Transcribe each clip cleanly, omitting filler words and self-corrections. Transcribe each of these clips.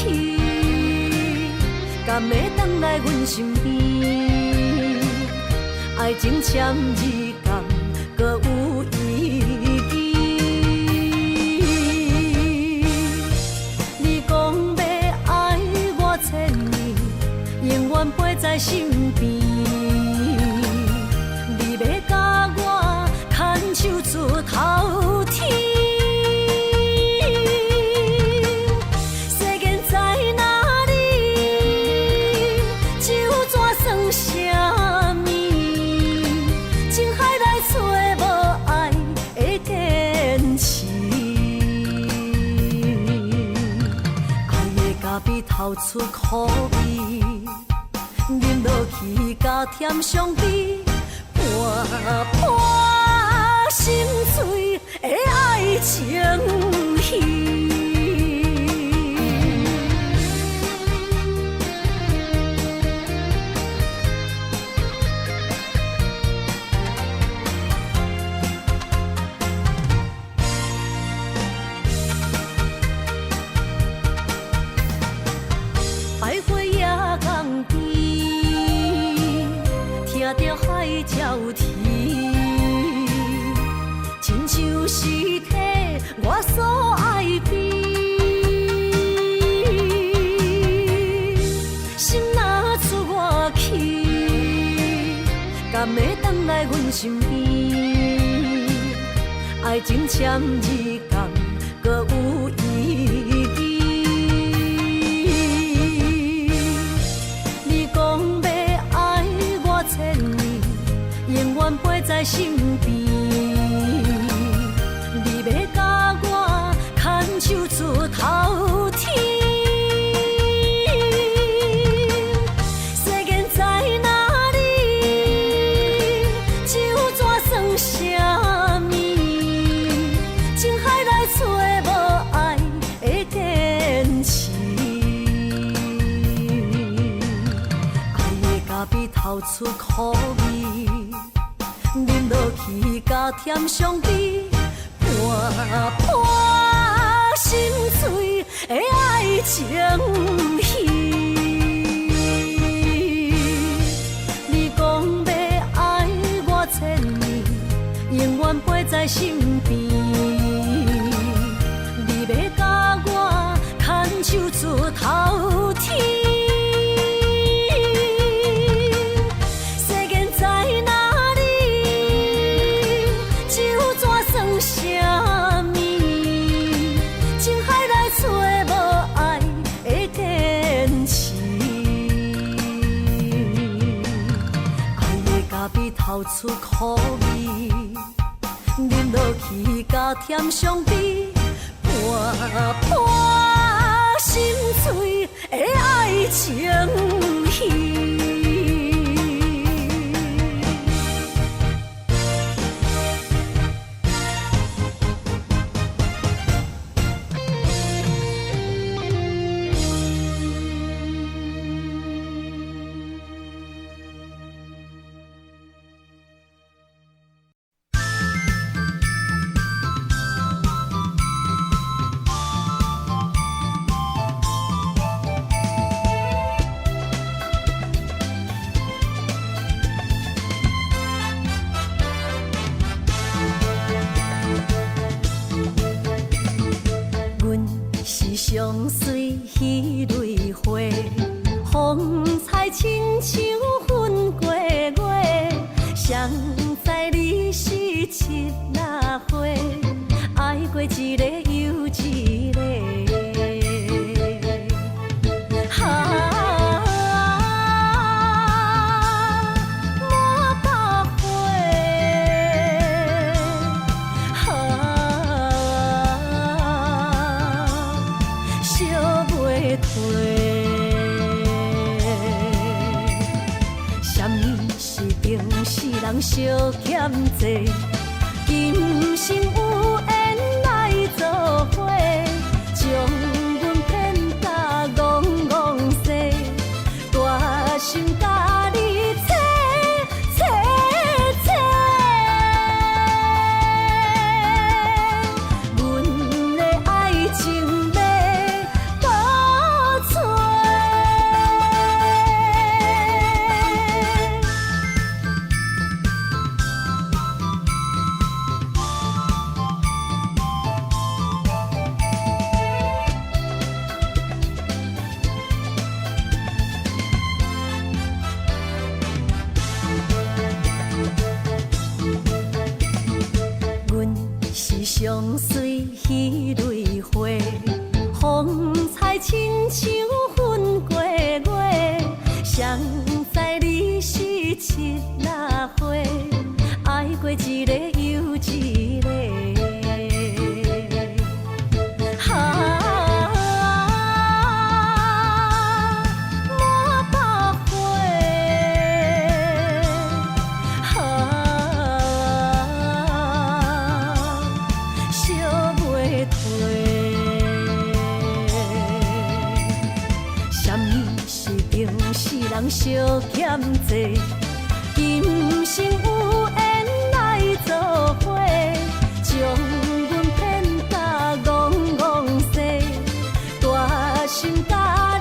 去，敢会回来阮身边？爱情签字间，搁有意义。你讲要爱我千年，永远陪在身边。你要甲我牵手出头天。透出苦味，饮落去加添伤悲，伴伴心碎的爱情戏。鸟啼，亲像是体我所爱悲。心若出我去，敢会回来阮身边？爱情签字间，搁有意义。你讲要爱我千年。永远陪在身边，你要甲我牵手出头天。世间在哪里，就怎算啥物？情海来找无爱的坚持，爱的咖啡透出苦味。饮落去加添伤悲，伴伴心碎的爱情戏。你讲要爱我千年，永远陪在身边。你要甲我牵手出头天。透出苦味，饮落去加添伤悲，伴伴心碎的爱情戏。相随彼蕊花，风采亲像云过月。谁知你是七那花，爱过一个又一个。人相欠债，今生有缘来作伙，将阮骗甲戆戆西，大心甲你切切切。阮的爱情要到风采亲像云过月，谁知你是七那花，爱过一个又一个。相欠债，今生有缘来作伙，将阮骗甲戆戆西，大心甲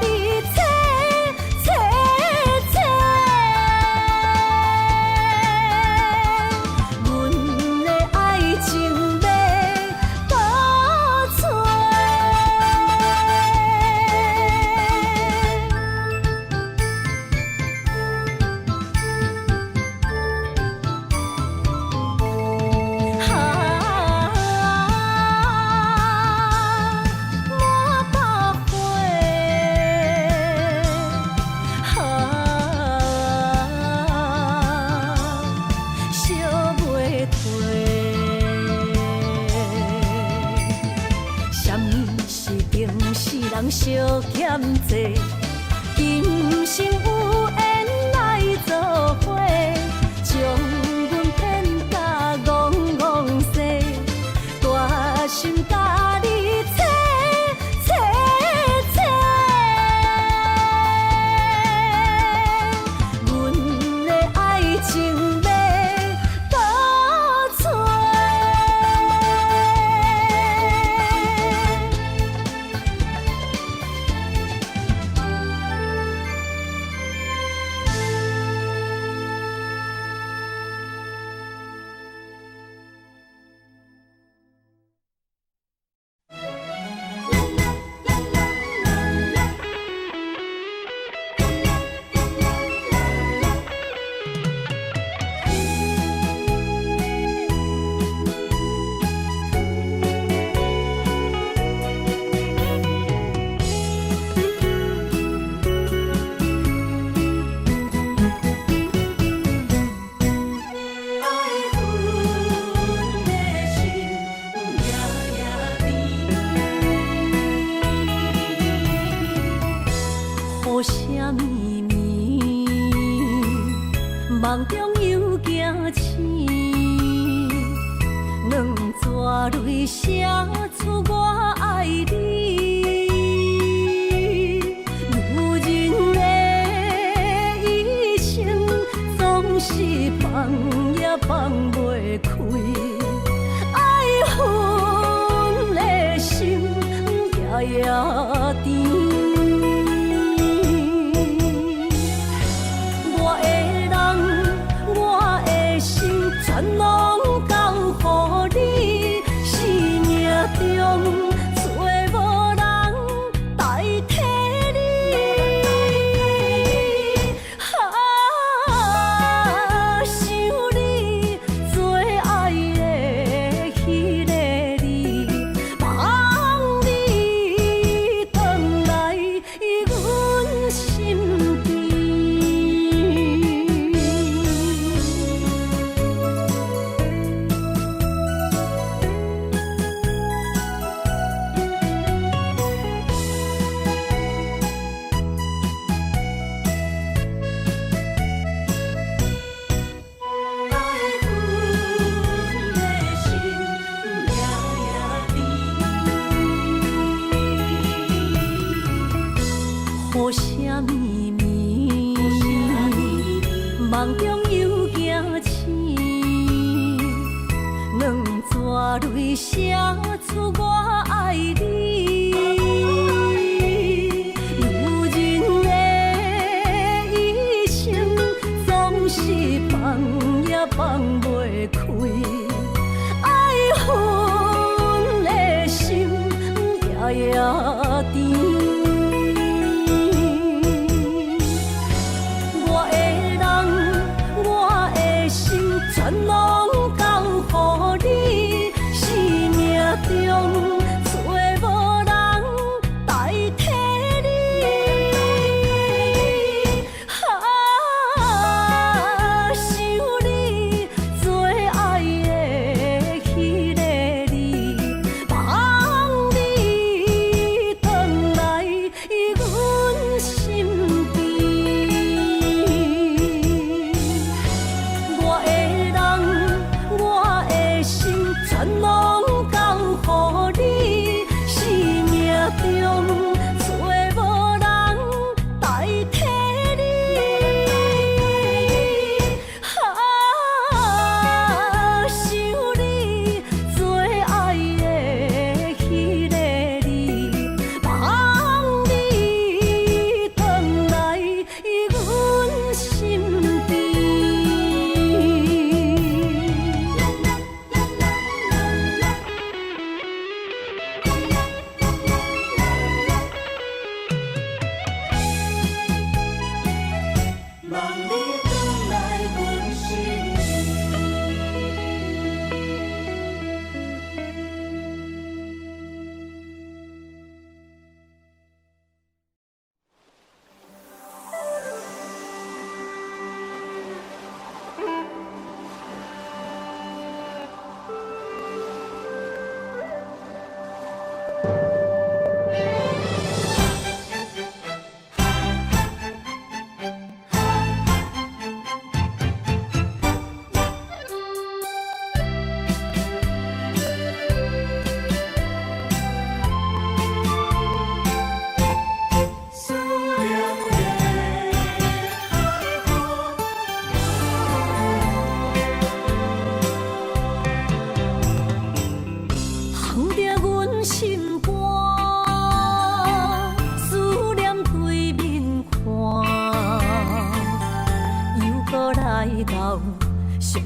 你切切切，阮的爱情要倒找。相欠债，今生有缘来作伙，将阮骗甲戆戆西，大心甲你切切切，阮的爱情要倒找。雨声绵绵，梦中又惊醒，两撮泪写出我爱你。女人的一生总是放也放袂开，爱恨的心夜夜甜。全拢交乎你，生命中找无人代替你。想你最爱的迄个你，望你回来阮心间。雨声绵绵，梦中又惊醒，两撮泪写出我爱你。女人的一生总是放也放袂开，爱恨的心夜夜甜。全拢交乎你，生命中找无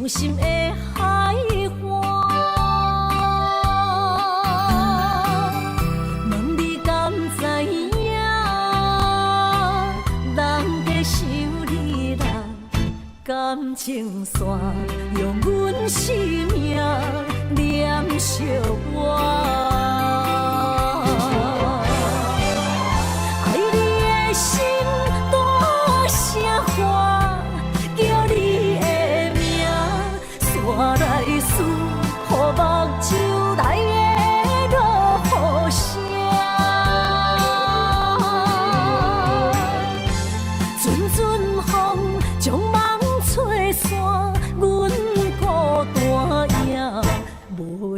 伤心的海岸。问你敢知影？人在想你人，感情线用阮生命念惜我。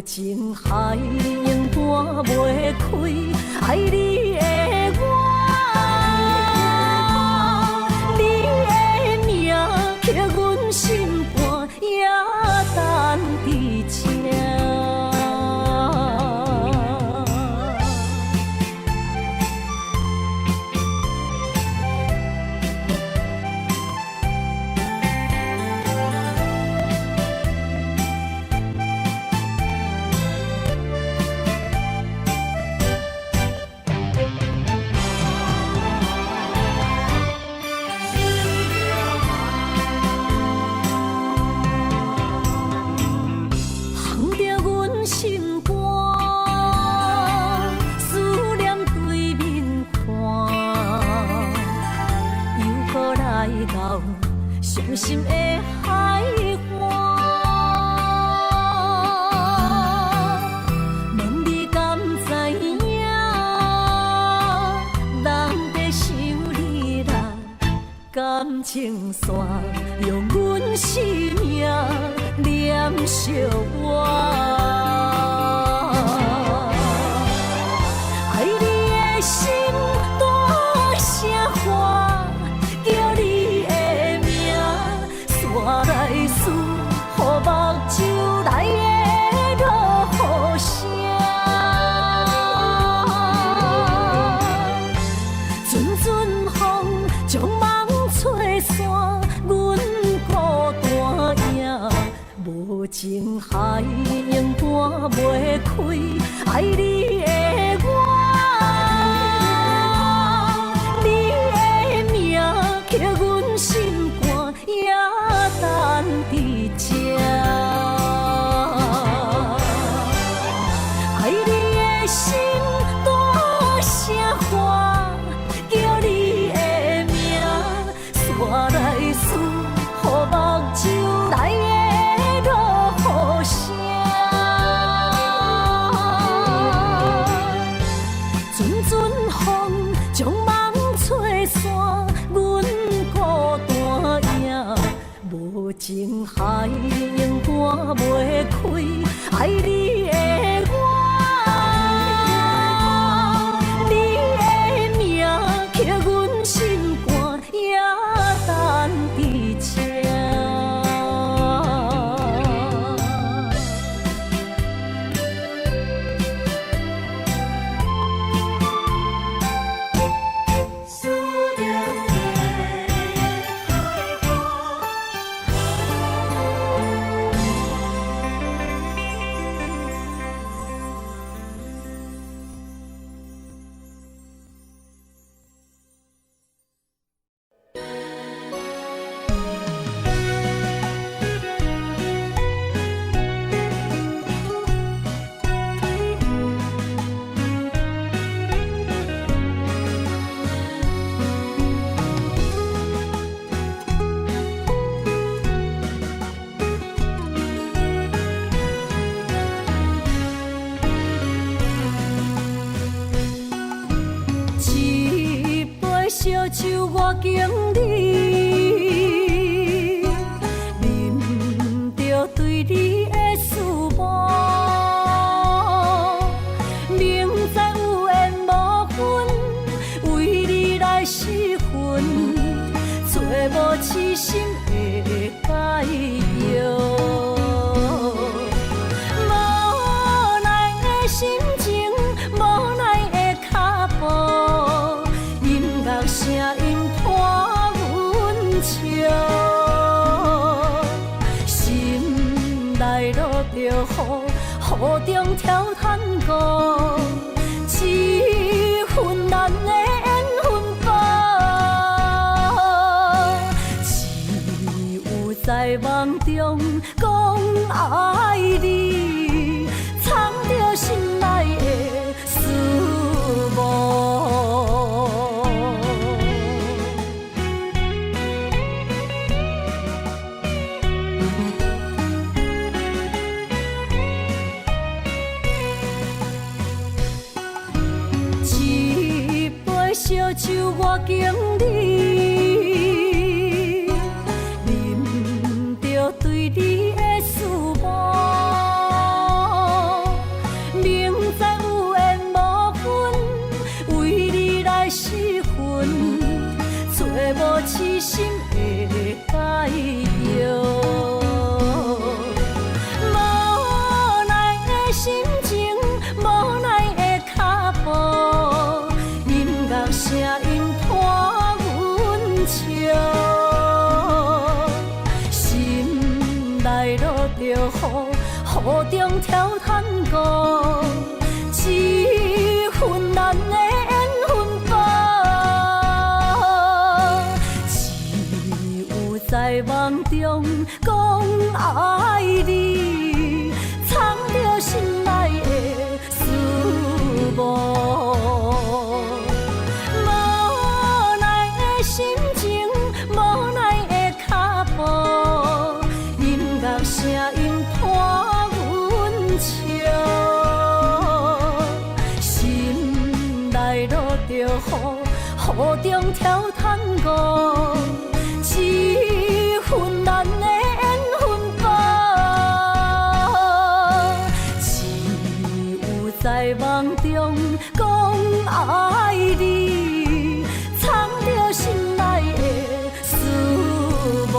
情海永断袂开，爱你的我，你的名刻阮心肝，也等伫这。伤心的海岸，问你敢知影？人在想你人，感情线用阮生命念惜我。爱你的心大声喊，叫你。我来思，予目睭内的落雨声，阵阵风将梦吹散，阮孤单影，无情海永断袂开，爱你的我，你的名刻阮心肝。等伫这，爱你的心大声喊，叫你的名，煞来思，予目睭内的落雨声，阵阵风将梦吹散，阮孤单影。无情海永断袂开，爱你的我，你的名刻阮心肝，也等伫这。烧酒我敬你，啉着对你的思慕，明知有缘无分，为你来失魂，找无痴心的解药。无奈的心情，无奈的脚步。声音伴阮笑，心中跳探戈，一份咱的缘分薄，只有在梦中讲爱你，藏着心内的思慕。烧酒我敬你，啉着对你的思慕，明知有缘无分，为你来失魂，找无痴心的解药。无奈的心情，无奈的脚步。声音拖阮笑，心内落着雨中跳探戈，一份咱的缘分薄，只有在梦中讲爱你，藏着心内的思慕。声音拖阮笑，心内落着雨中跳探戈，一份咱的缘分薄，只有在梦中讲爱你，藏着心内的思慕。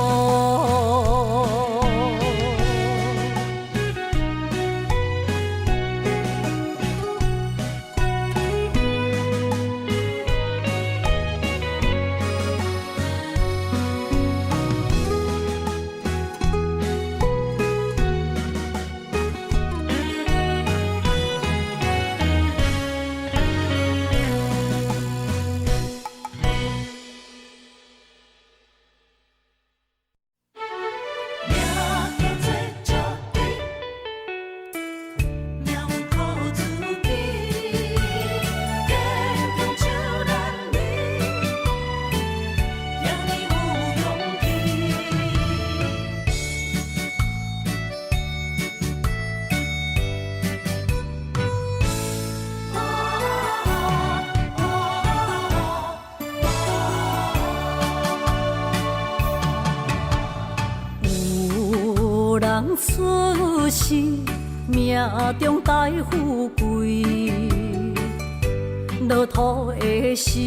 出世命中带富贵，落土的时，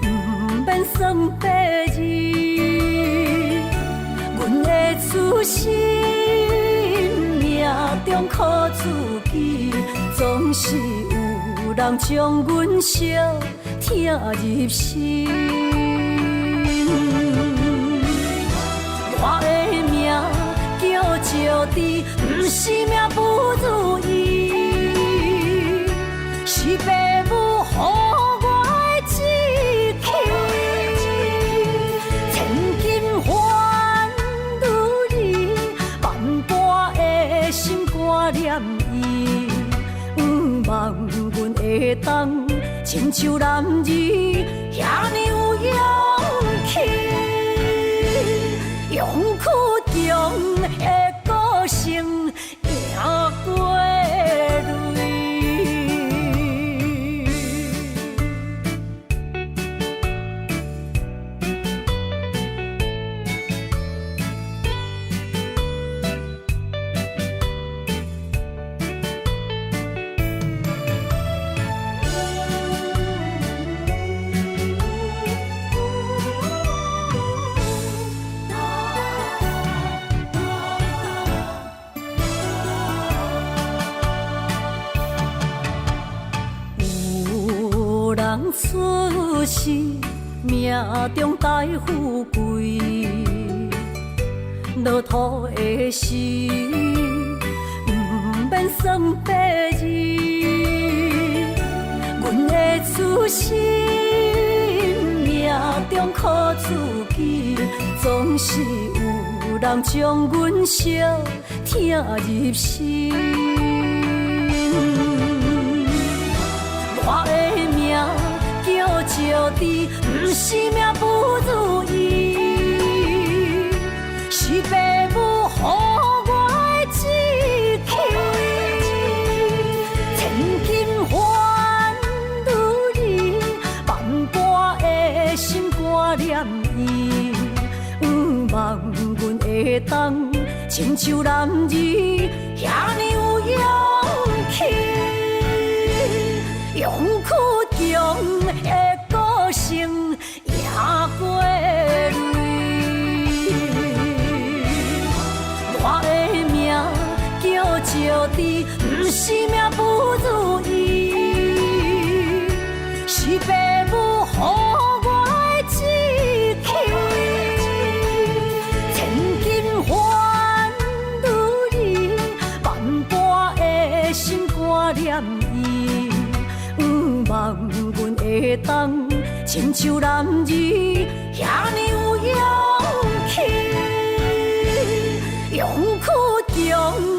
不免算白字。阮的出身命中靠自己，总是有人将阮惜听入心。我的命叫石地，不是命不如意，是父母予我的志气。千金换如意，万般的心挂念伊，望阮会当亲像男儿遐尼有勇气。勇气中的个性赢过泪。出世命中带富贵，落土的时，不免算白日。阮的痴心命中苦自己，总是有人将阮惜疼入心。我的命叫石滴，不是命不如意，是父母予我的志气。千金换如意，万般的心挂念伊，望阮会当亲像男儿遐尼有勇气。勇屈强的个性也过泪，我的命叫石滴，不是命不如意，是父母予我的志气。千金换如意，万般的心挂念伊。望阮会当亲像男儿遐尼有勇气，勇屈强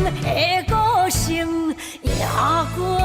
的个性也过泪。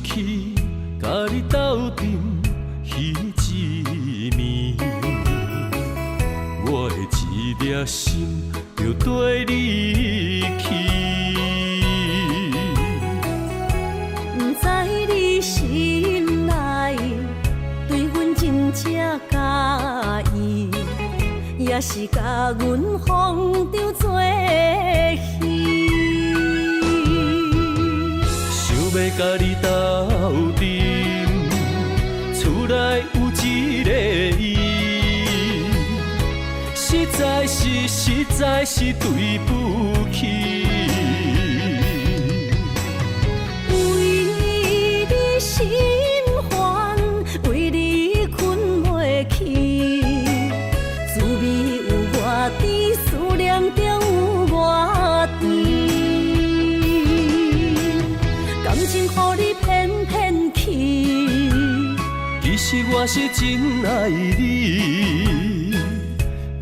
起，甲你斗阵彼一暝，我的一粒心就跟你去。不知你心内对阮真正介意，也是甲阮放着做戏。想要甲你斗阵，厝内有一个伊，实在是对不起。为你心烦，为你困袂去，滋味有偌甜，思念中有偌甜。感情予你骗骗去，其实我是真爱你，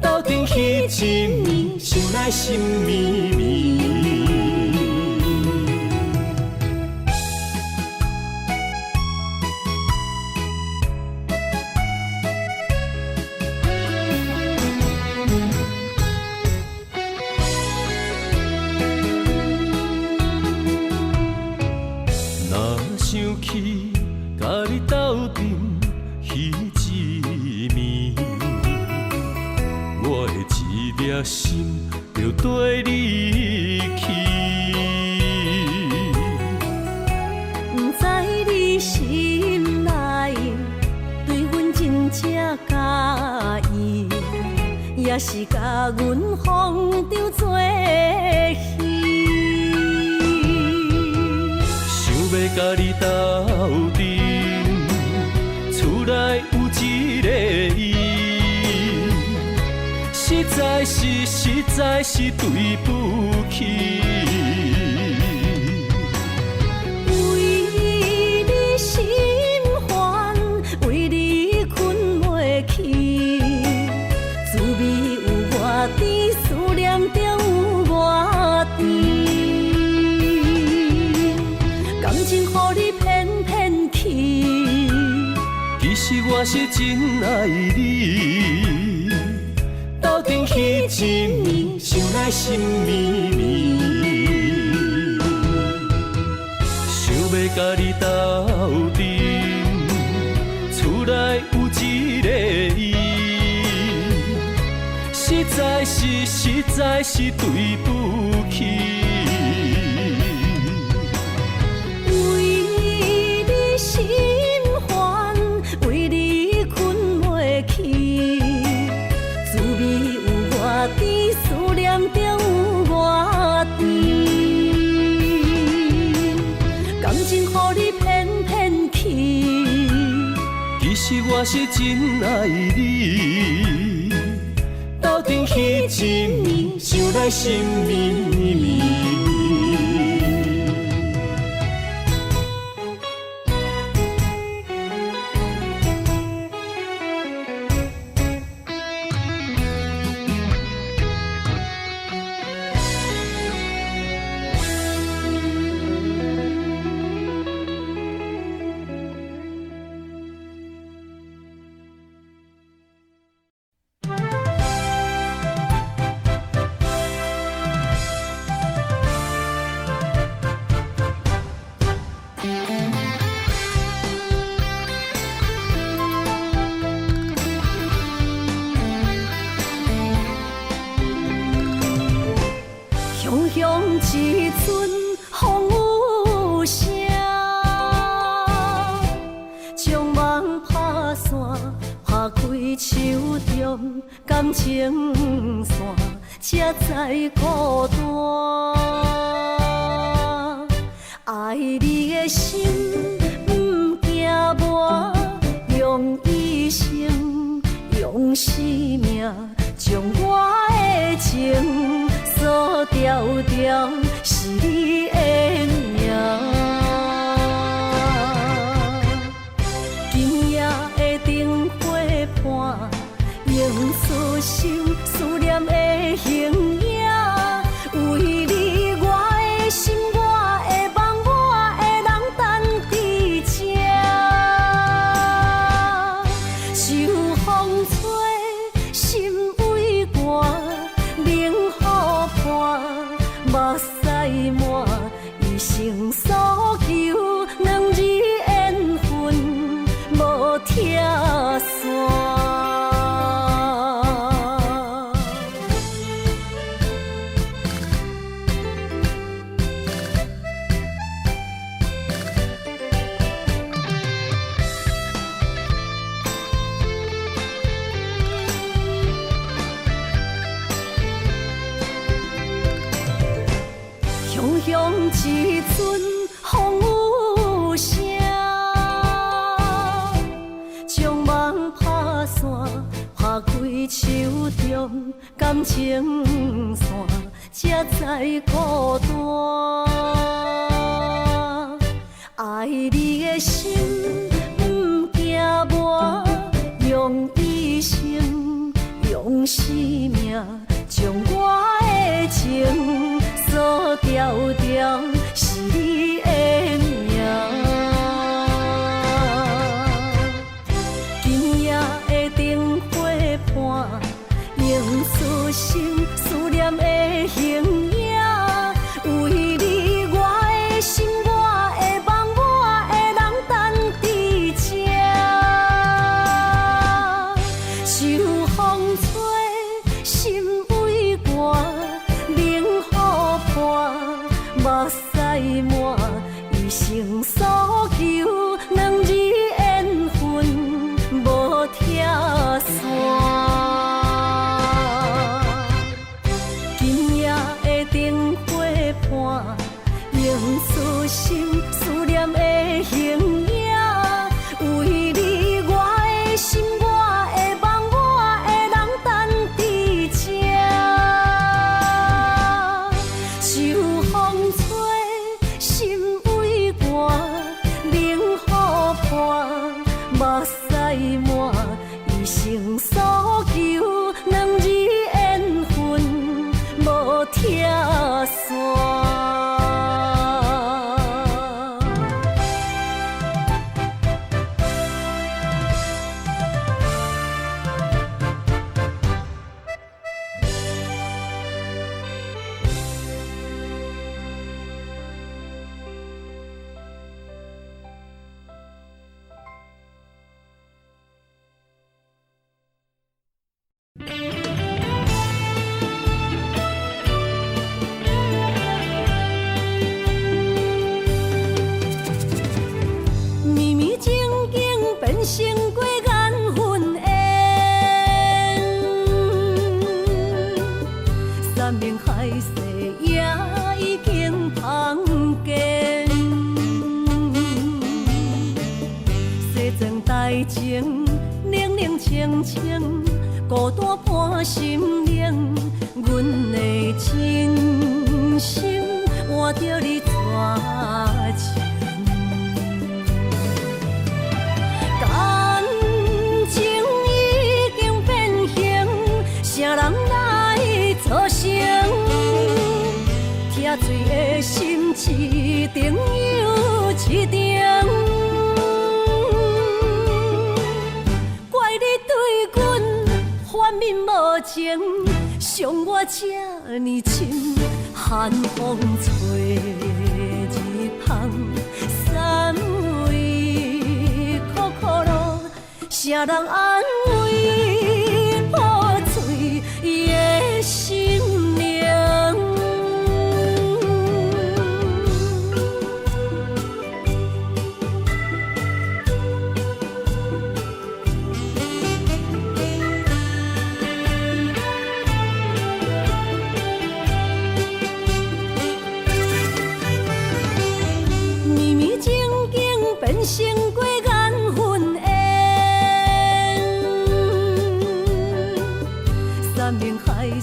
斗阵彼一暝，想来心绵绵。若想起甲你斗阵彼一暝，我的一粒心就跟你去。不知你心内对阮真正介意，也是甲阮放着做戏。想要甲你斗阵，厝内有一个伊，实在是对不起。为你心烦，为你困袂去，滋味有偌甜，思念中有偌甜。感情予你骗骗去，其实我是真爱你，斗阵彼一暝，想来心绵绵。想要甲你斗阵，厝内有一个伊，实在是对不起。为你心烦，为你困袂去，滋味有偌甜，思念中有偌甜。感情予你骗骗去，其实我是真爱你，斗阵彼一暝，想来心绵绵。雄雄一阵风有声，将梦拍散，拍开手中感情线，才知孤单。爱你的心不惊磨，用一生用生命将我的情锁条条，是你的名。今夜的灯火伴，映出心思念的形影。为你我的心，我的梦，我的人等伫一阵风有声，将梦拍散，拍开手中感情线，才知孤单。爱你的心不惊磨，用一生用生命，将我的情锁条条，是你的名。今夜的灯火伴，映出心思念的形影。为你，我的心，我的梦，我的人等伫这。秋风吹，心微寒，冷雨伴，目屎满，一生所求，两日缘分无拆散。今夜的灯火伴，映出心思念的形影。为你，我的心，我的梦，我的人等伫这。秋风吹，心微寒，冷雨伴，目屎满，一生所求，两日缘分无拆散。绵绵静静变成过缘分缘，山盟海誓也已经芳见。西装台前，冷冷清清，孤单伴心灵。阮的真心换着你绝情。感情已经变形，啥人来造成？疼水的心一定又一定。怪你对阮反面无情，伤我这呢深，寒风吹日芳，三位苦苦路，啥人安慰破碎的心灵？绵绵静静变成过缘分缘，山盟海誓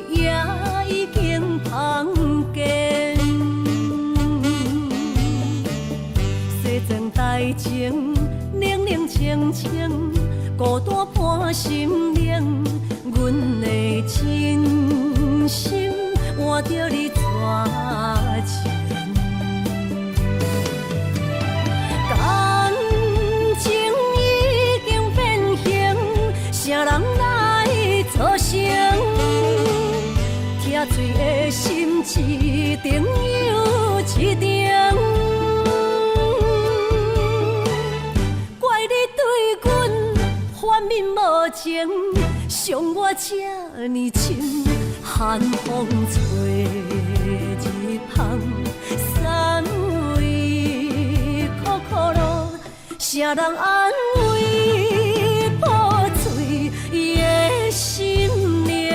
也已经芳见。西装台前，冷冷清清，孤单伴心灵。阮的真心换着你绝情。感情已经变形，啥人来造成？疼水的心一定又一定。怪你对阮反面无情，伤我这呢深，寒风吹日芳，三位苦苦路，啥人安慰破碎的心灵？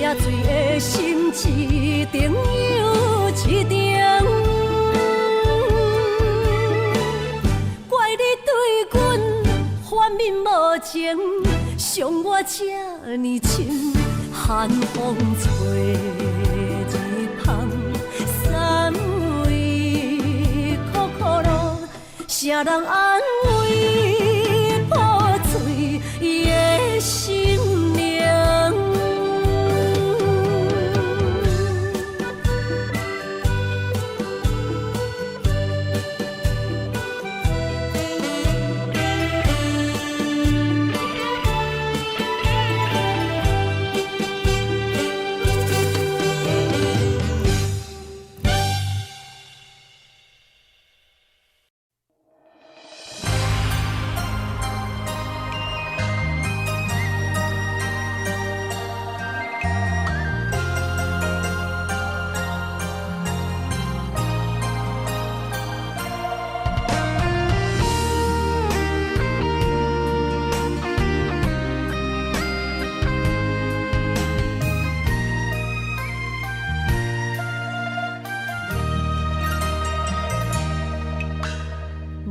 喝醉的心一定又一定。怪你对阮反面无情，伤我这呢深，寒风吹日芳，三位苦苦路，谁人安慰破碎的心灵？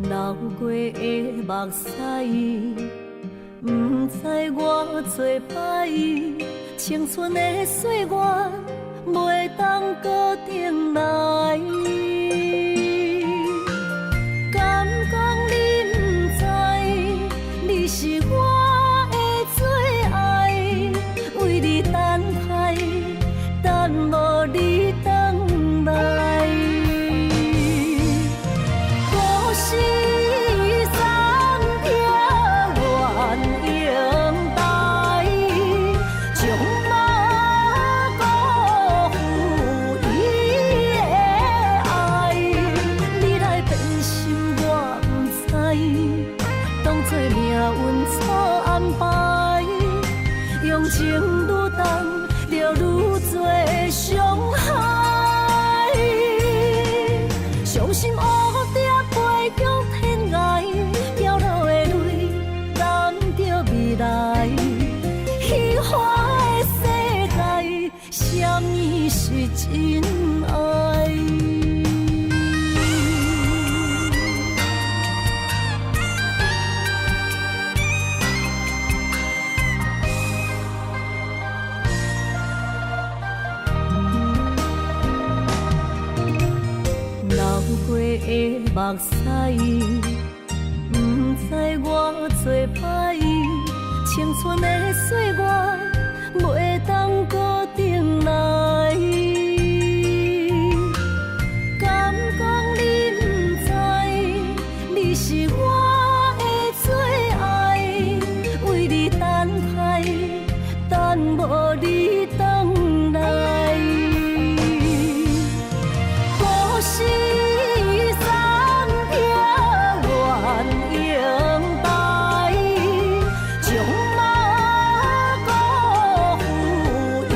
流过的目屎，不知我做歹，青春的岁月袂当搁重来。敢讲你不知，你是我的最爱，为你等待，等无你回来。故事暂停，原应待，将马辜负伊的爱。你来变心，我不知，当作命运错安排，用情愈重，就愈多伤害。伤心乌蝶飞向天涯，飘落的泪染着未来。虚幻的世界，什么是真爱？流过的目屎，不知我做歹，青春的岁月袂当搁重来。敢讲你不知，你是我的最爱，为你等待，等无你回来。故事暂停，原应待，将马辜负伊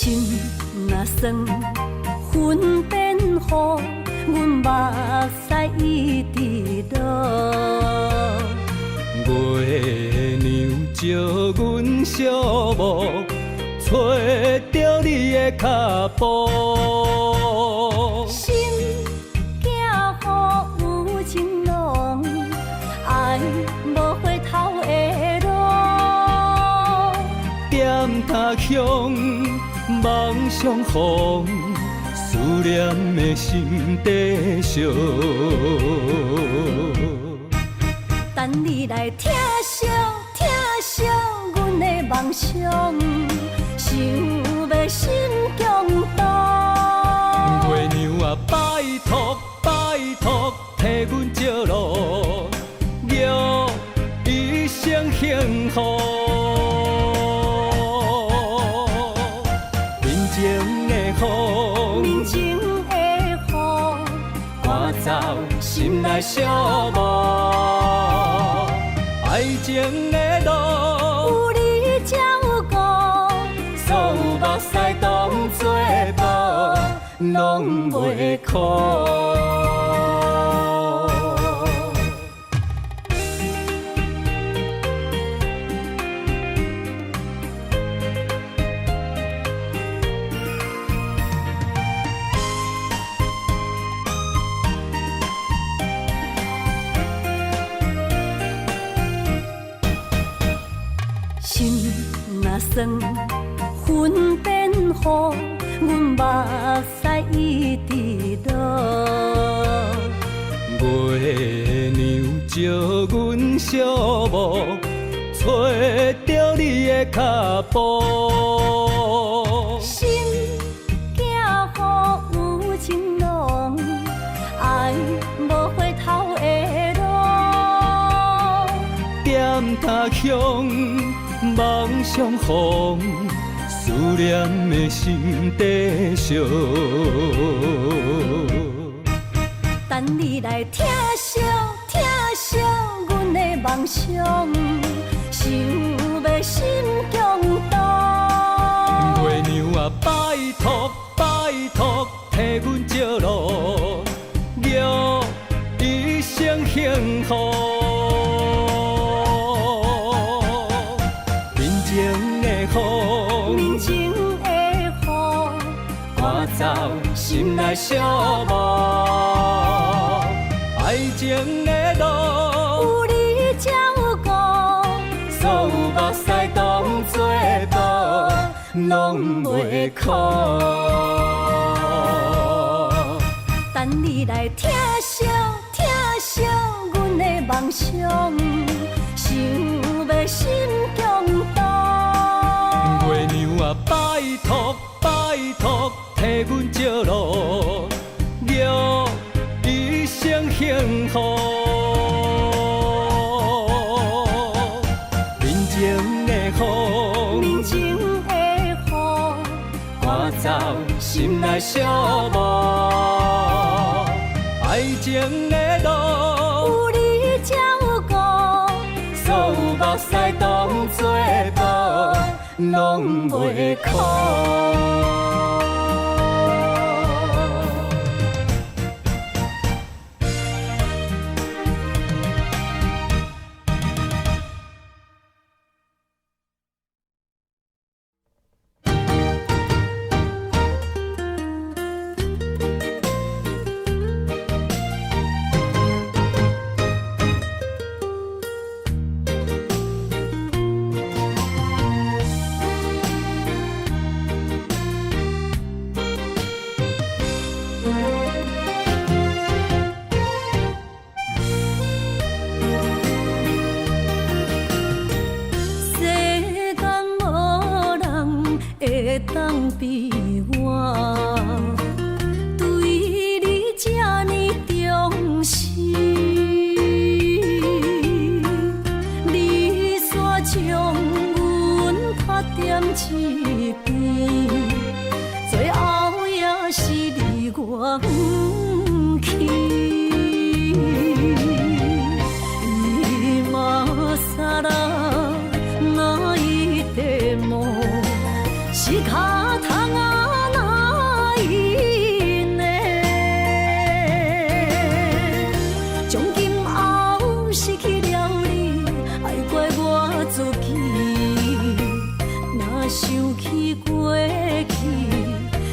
心若酸，云变雨，阮目屎一直落。月娘招阮小木，找着你的脚步。心行雨有情浓，爱无回头的路。点他乡，梦相逢，思念的心底烧。等你来疼惜，疼惜阮的梦想，想要心强大。月娘啊，拜托拜托，替阮照路，祝一生幸福。人情的风，人情的雨，赶走心内小无。爱情的路，有你才有我，所有目屎当作无，拢袂苦。心若酸，云变雨，阮目屎一直落。月娘招阮小木，找着你的脚步。心行雨有情浓，爱无回头的路。点他乡，梦相逢，思念的心底烧。等你来疼惜，疼惜阮的梦想，想要心强大。月娘啊，拜托拜托，替阮照路，祝一生幸福。人情的风，人情的雨，赶走心内小无。爱情的路，有你才有我，所有目屎当作无，拢袂苦。等你来疼惜，疼惜阮的梦想，想要心强大。月娘啊，拜托拜托，替阮照路，祝一生幸福。人情的风，人情的雨，赶走心内小无。爱情的路，有你才有我，所有目屎当作无，拢袂苦。当比我对你这呢重视，你煞将阮拍点一边，最后也是离我不去。今更那一点梦。是脚痛想起过去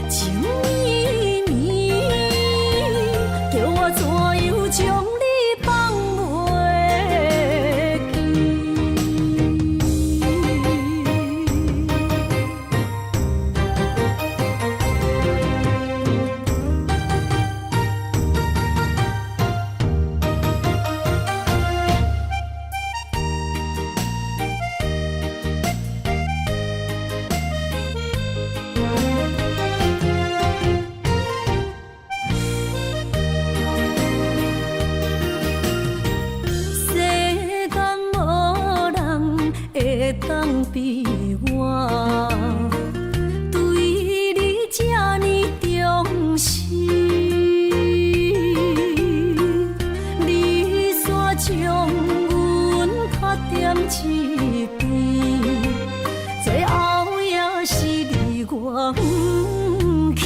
情绵绵，叫我怎样将你放袂当比我对你这呢重视，你煞将阮较点一边，最后也是离我不去。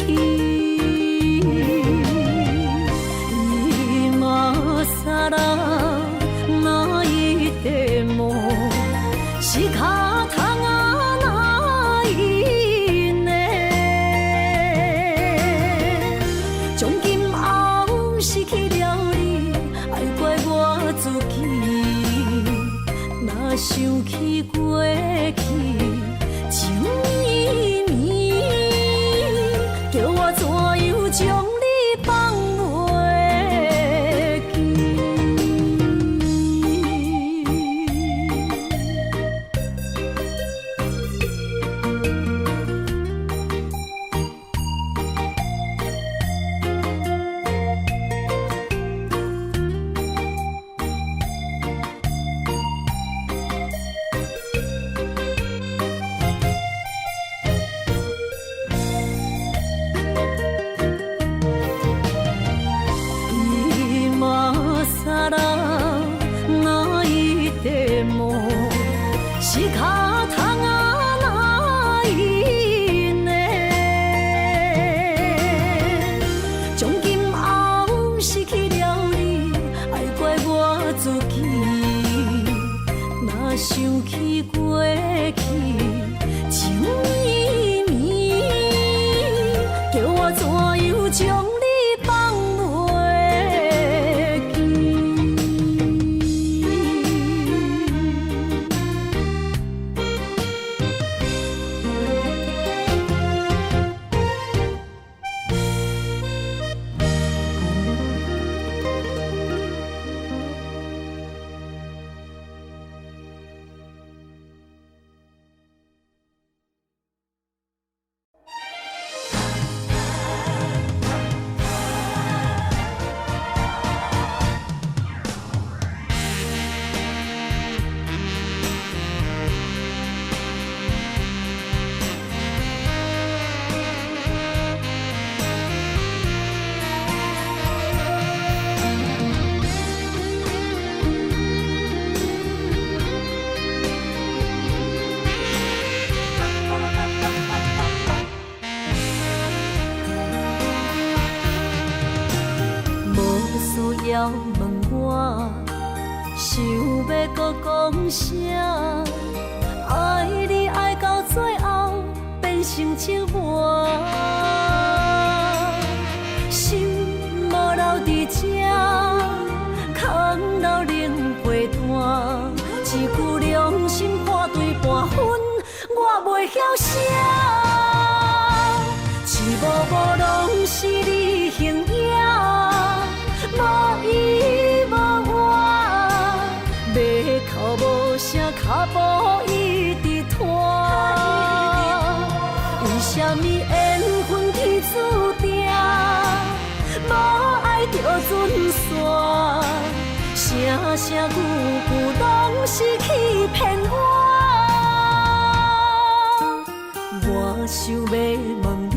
伊嘛傻啦，哪一个梦？是脚痛啊，哪一呢？从今后失去了你，爱怪我自己。若想起过去情绵绵，叫我怎样将你放袂记？是脚痛啊，哪一呢？从今后失去了你，爱怪我自己。若想起过去情绵绵，叫我怎样将你放袂记？要问我，想要搁讲啥？爱你爱到最后变成寂寞，心无留伫这，空留冷陪伴。一句良心半对半分，我袂晓写。一幕幕拢是你形影。无依无我，要哭无声，脚步一直拖。为什么缘分天注定，无爱就准线？声声句句拢是欺骗我。我想要问你，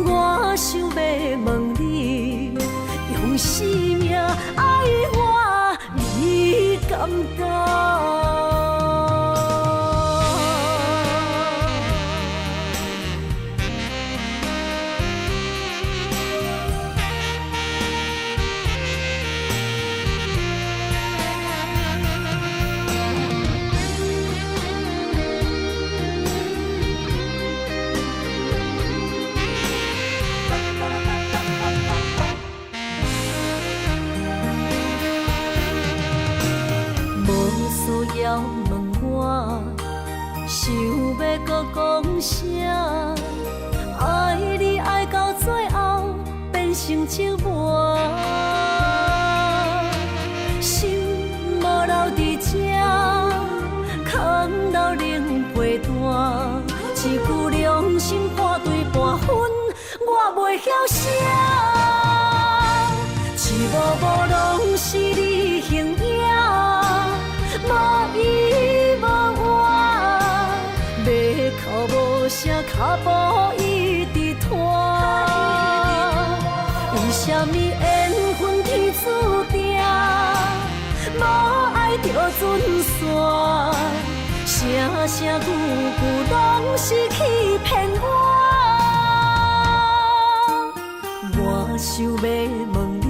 我想要问你。用生命爱我，你敢讲？要搁讲声，爱你爱到最后变成寂寞，心无留伫这，空留冷陪伴，一句良心破对半分，我袂晓写，一幕幕拢是你形影，无依无我，要哭无声，脚步一直拖。为什么缘分天注定，无爱就准线，声声句句拢是欺骗我。我想要问你，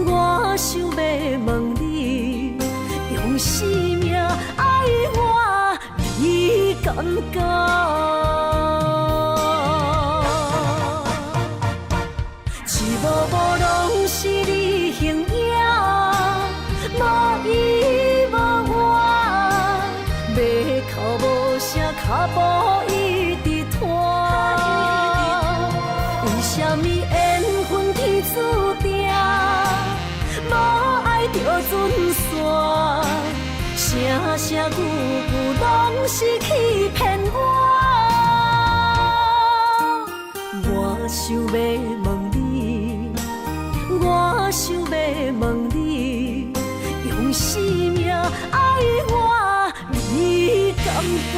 我想要问你，用生命爱我，你敢觉？一幕幕拢是你形影，无依无我，要哭无声，脚步一直拖。为什么缘分天注定，无爱就准线，声声句句拢是欺骗我。我想要问你，我想要问你，用生命爱我，你敢觉？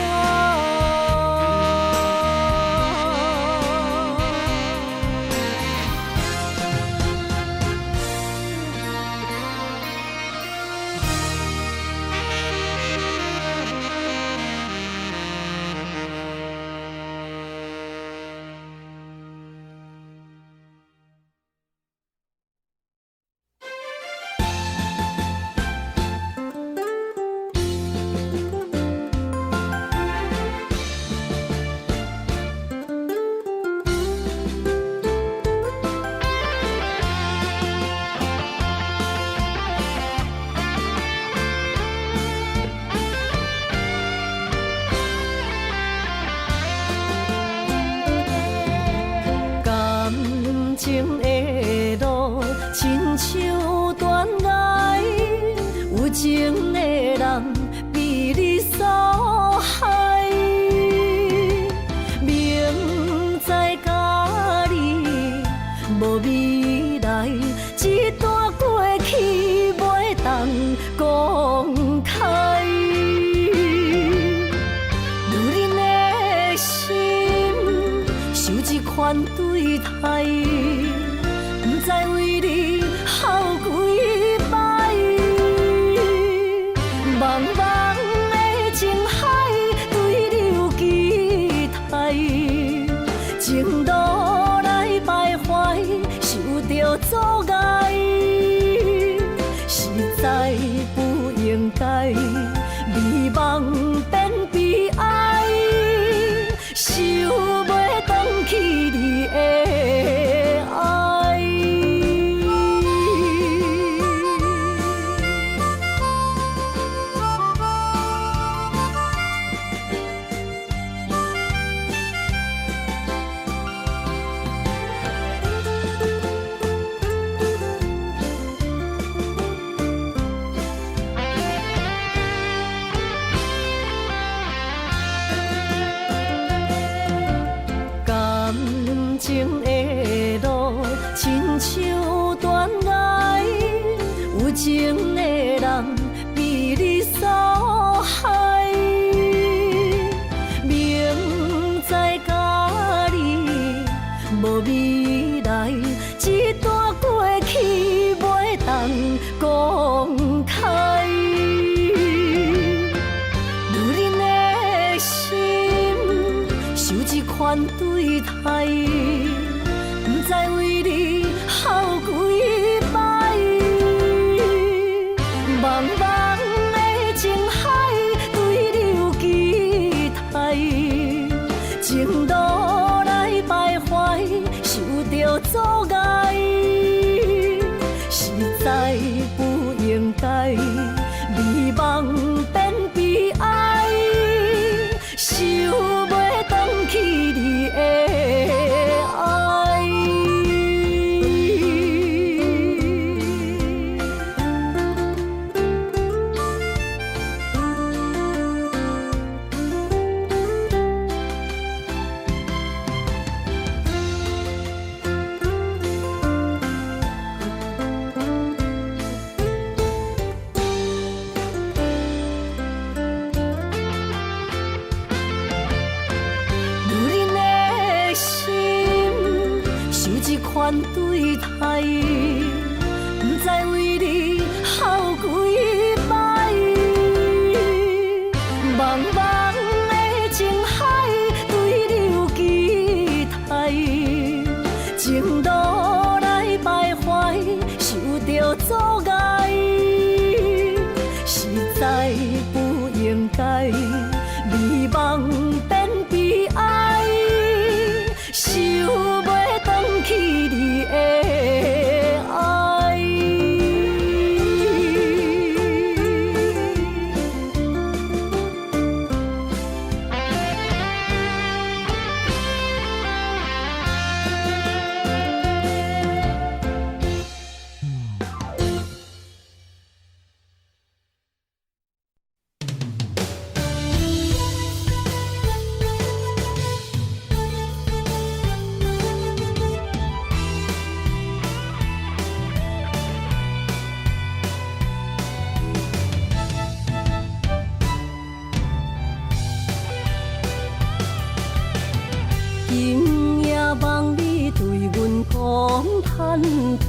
情的路，亲像断崖，有情的人被你所害。明知甲你无未来，一段过去袂当公开。女人的心受一款对待。不知为你耗几摆，茫茫的情海对你有期待，情路来徘徊，受着阻碍，实在不应该，美梦变悲哀，想袂回去你的。情的路，亲像断崖，有情的人被你所害。明知甲你无未来，一段过去袂当公开。女人的心受一款对待。不知为你耗几摆，茫茫的情海对你有期待，情路来徘徊，受着阻碍，实在不应该，美梦变悲哀，想袂回去你的爱。反对待，不知为你哭几摆。茫茫的情海，对你有期待，情路来徘徊，受着阻碍，实在不应该，美梦变悲哀，想袂回去你的爱。今夜望你对阮讲坦白，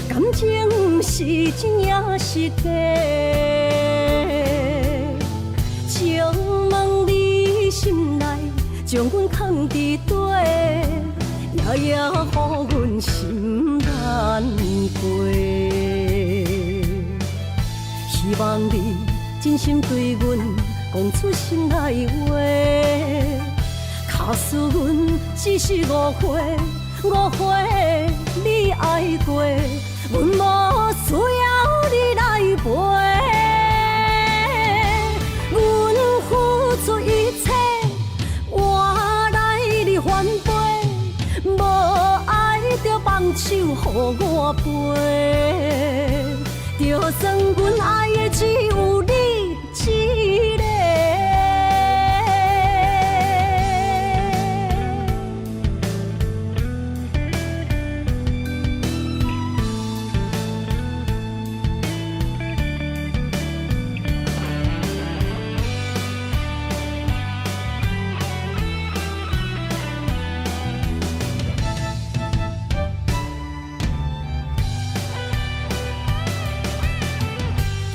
感情是真也是假？请问你心内将阮藏伫底，夜夜予阮心难过。希望你真心对阮讲出心内话。假使阮只是误会，误会你爱过，阮无需要你来陪。阮付出一切，换来你反背，无爱就放手予我飞，就算阮爱的只有你一个。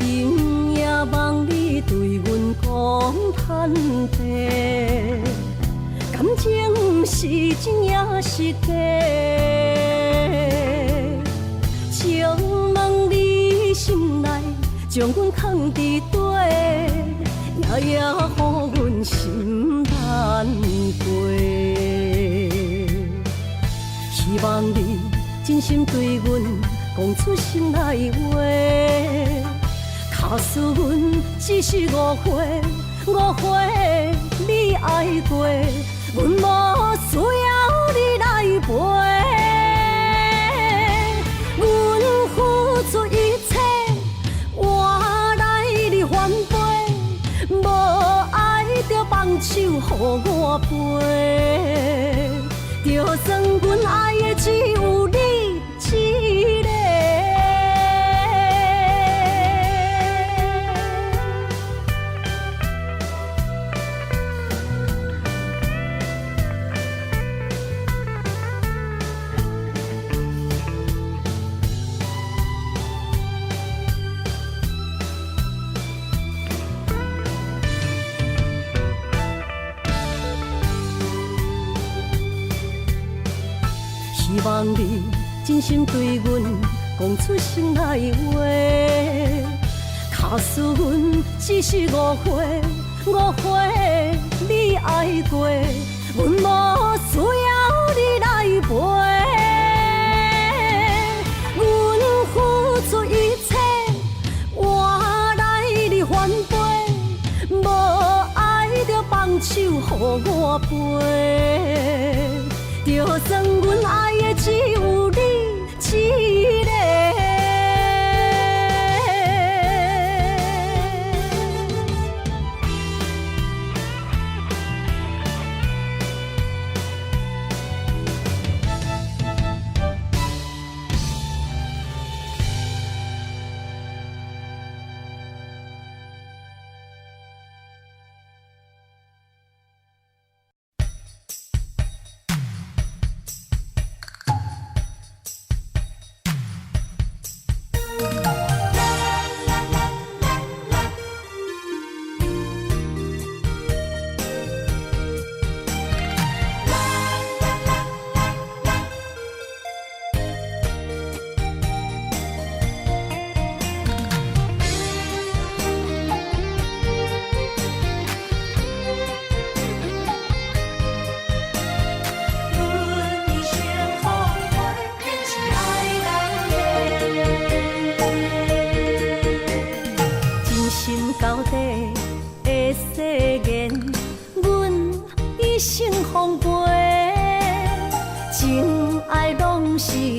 今夜望你对阮讲坦白，感情是真也是假？请问你心内将阮藏伫底，夜夜予阮心难过。希望你真心对阮讲出心内话。假使阮只是误会，误会你爱过，阮无需要你来陪。阮付出一切，换来你反背，无爱就放手予我飞，就算阮爱的只有你一个。希望你真心对阮讲出心内话。假使阮只是误会，误会你爱过，阮无需要你来陪。阮付出一切，换来你反背，无爱手予我陪，就算阮爱的只有你一个。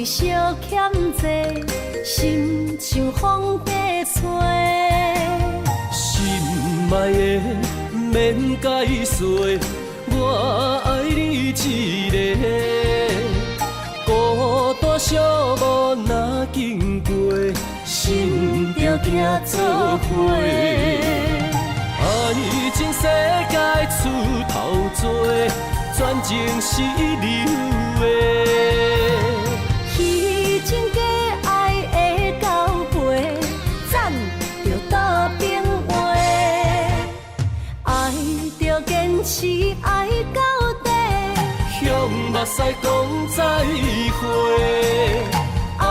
小欠债，心像风在吹。心爱的免解释，我爱你一个。孤单寂寞若经过，心着行做伙。爱情世界出头多，全情是流的。虚情假爱的交陪，咱着倒变话。爱着坚持，爱到底，向目屎讲再会。爱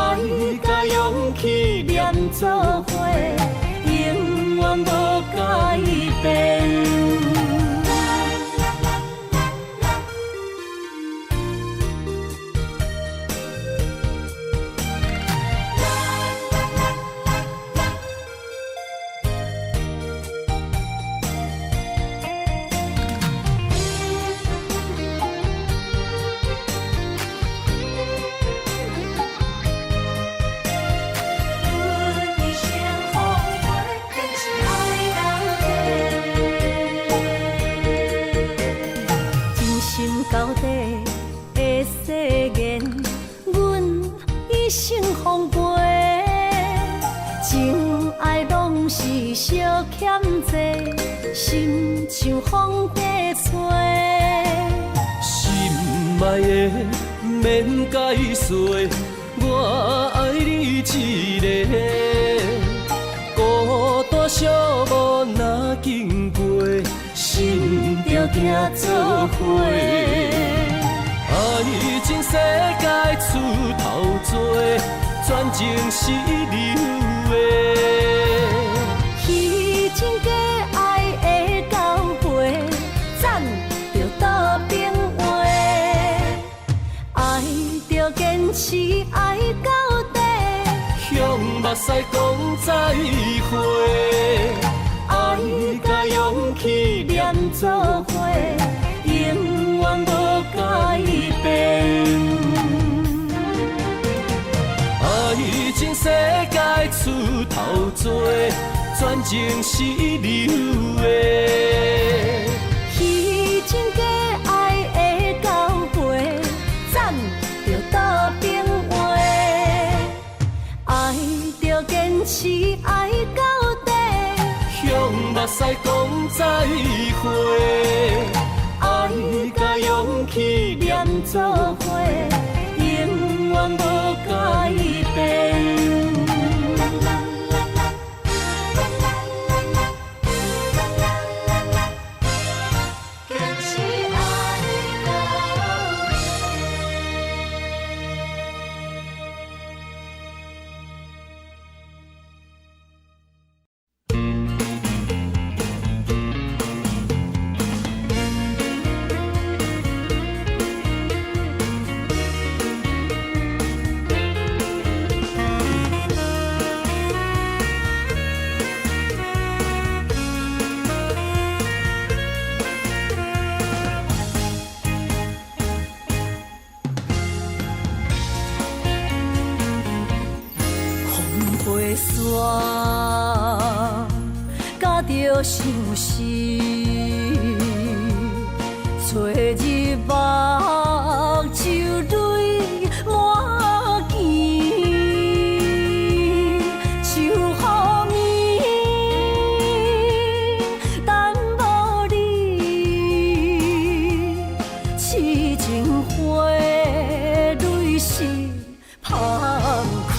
甲勇气念做伙，永远无改变。到底的誓言，阮一生奉陪。情爱拢是小欠债，心像风在吹。心爱的免解释，我爱你一个。孤单寂寞若经过，心着行做伙。爱情世界出头多，全情是流的。虚情假爱的交陪，咱着倒变话。爱着坚持，爱到底，向目屎讲再会。爱甲勇气念做伙，永远无改变。爱情世界出头多，全情是流的。虚情假爱的交陪，咱着倒变话。爱着坚持，爱到底，向目屎讲再会。爱甲勇气念做伙，永远无改变。着相思，找日目睭泪满肩，想予眠，等无你，痴情花蕊是芳开。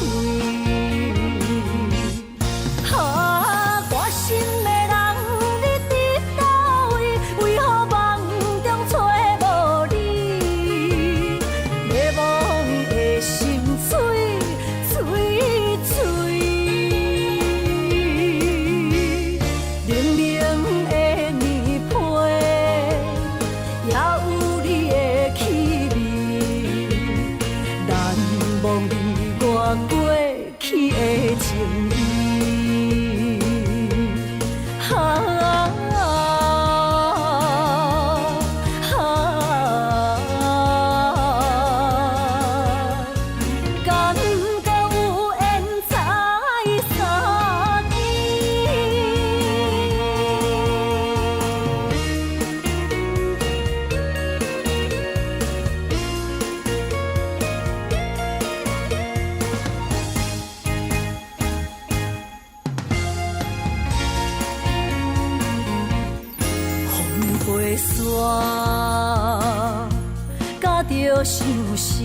甲着相思，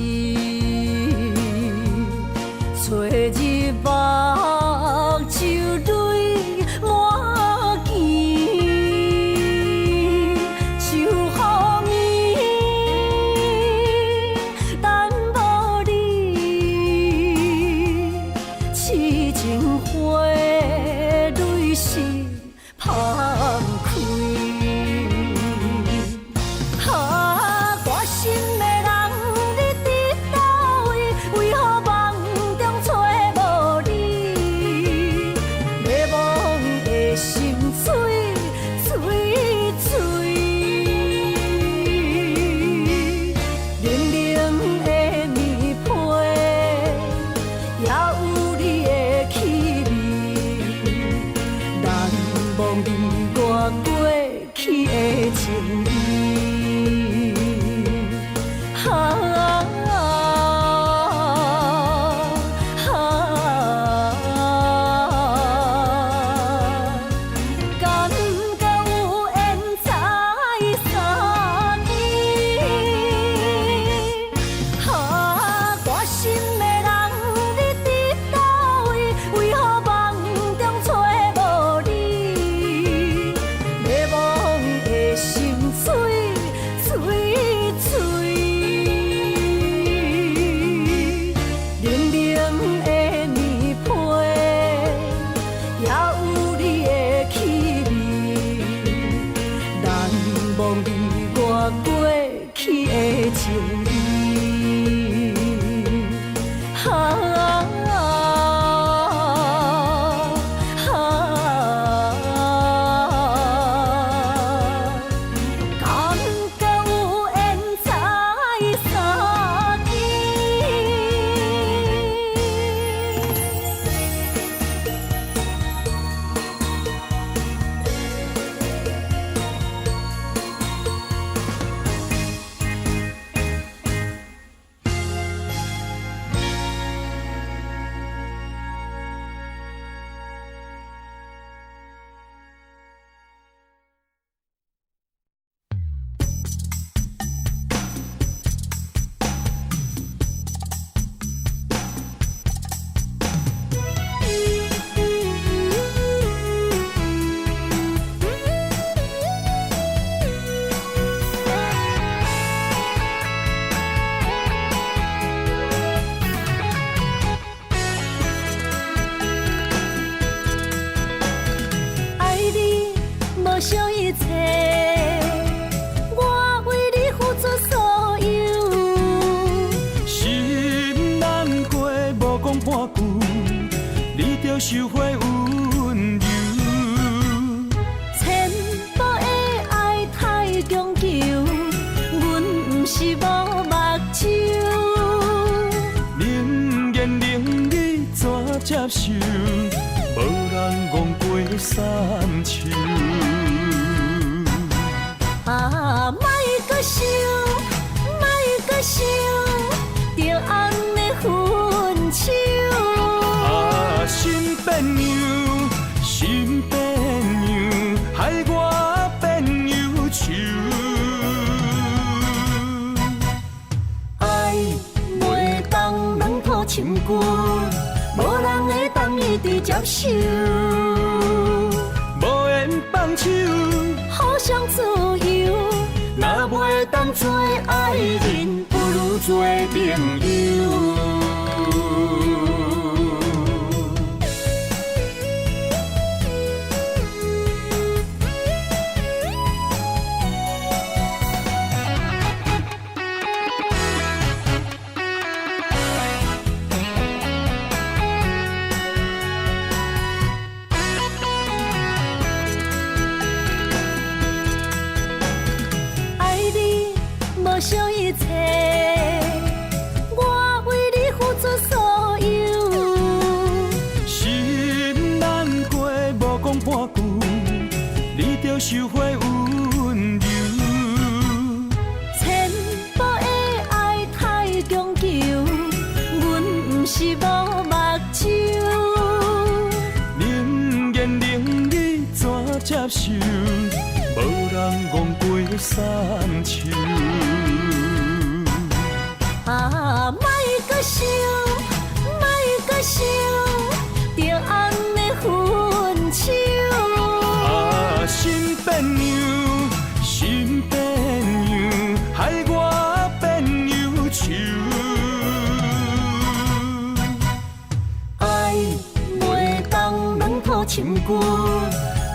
找日目睭泪满肩，想予眠，等无你，痴情花蕊是芳开。想一切，我为你付出所有。心难过，无讲半句，你着收回温柔。千步的爱太强求，阮不是无目睭。冷言冷语怎接受？无人讲过三秋。想，着安尼分手。啊，心变样，心变样，害我变忧愁。爱袂当软土深根，无人会当一直接受。无缘放手，互相自由，若袂当做爱人，不如做朋友。无想一切，我为你付出所有。心难过，无讲半句，你着收回温柔。千步的爱太强求，阮不是无目睭。冷言冷语怎接受？无人戆过三秋。啊，莫搁想，莫搁想，着安尼分手。啊，心变样，心变样，害我变忧愁。爱袂当软土深根，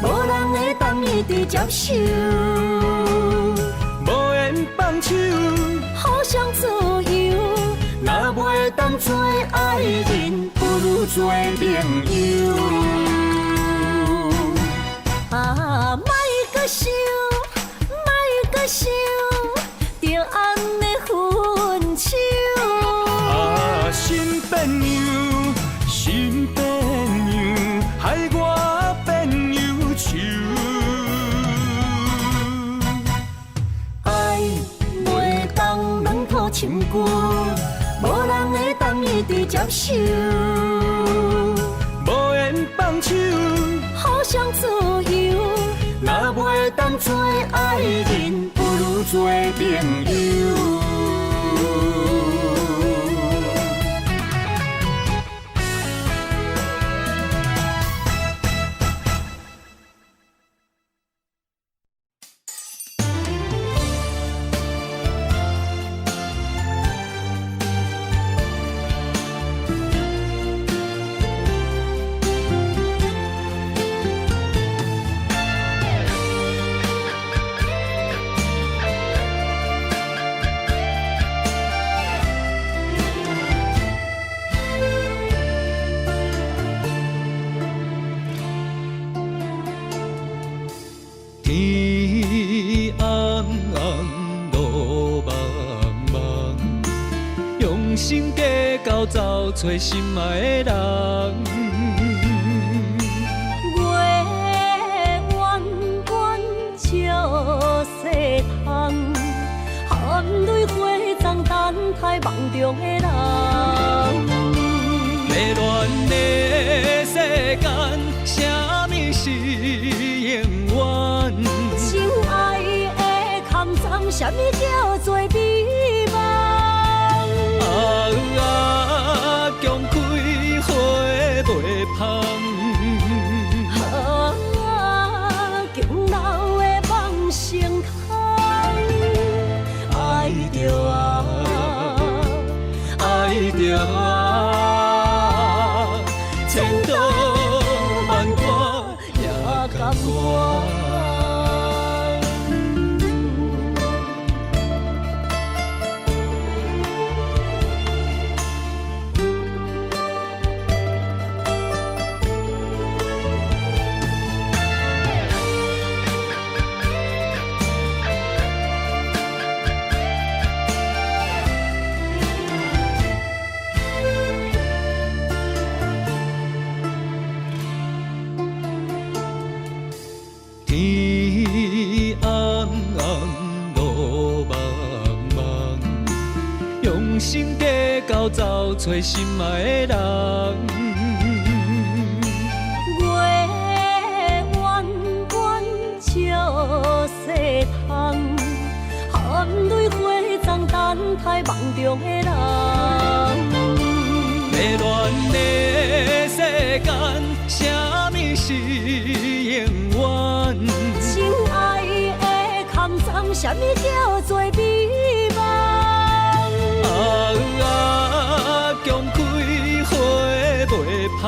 无人会当一直接受。无缘放手，互相自由，若袂当做爱人，不如做朋友。啊，莫搁想，莫搁想，着安尼分手。啊，心变样，心变样，害我变忧愁。爱袂当软土深根，无人会当一直接受。无缘放手，互相自由，若袂当做爱人，不如做朋友。天红红，路茫茫，用心计较找找心爱的人。月弯弯照西窗，含泪花丛等待梦中的人。迷乱的世间，啥物是永远？心爱的空藏，什么叫做美梦？啊，强开花袂芳。强留的梦成空，爱着啊，爱着啊，千刀万剐也甘愿。生地到走找心爱的人。月弯弯照西窗，含泪花丛等待梦中的人。迷乱的世间，啥物是永远？亲爱的空藏，啥物叫做美梦？强开花袂芳。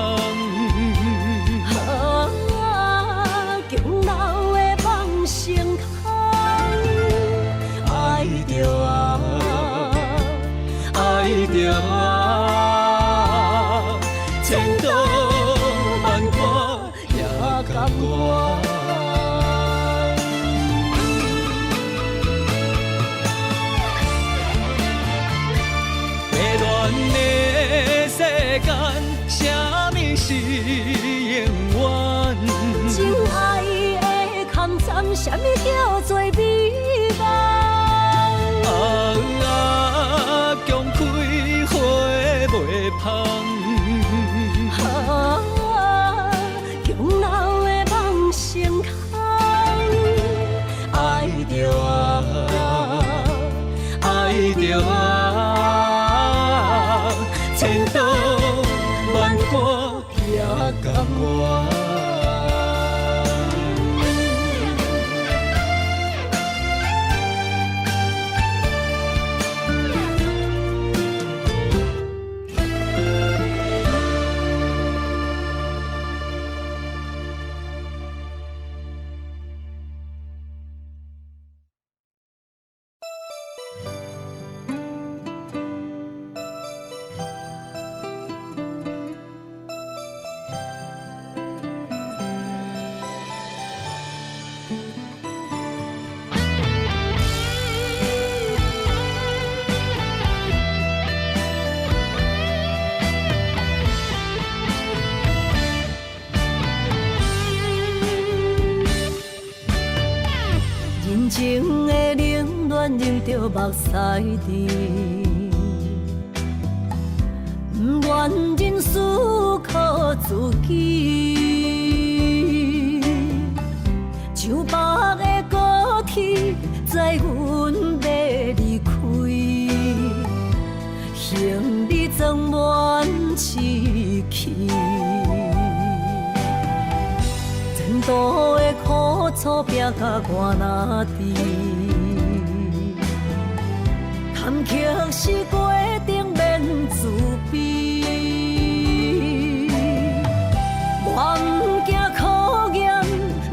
强留的梦成空，爱着爱着千刀万剐也甘愿。迷乱的世间，啥物是永远？亲爱的空藏，啥物叫做美梦？强开花袂芳。强留的梦成空，爱着爱着千刀万剐也甘愿。人情的冷暖，忍着目屎滴，不愿忍思靠自己。像白的高铁，载阮要离开，行李装满市区。前途的苦楚，拼甲我哪知？坎坷是过程，免自卑。我毋惊考验，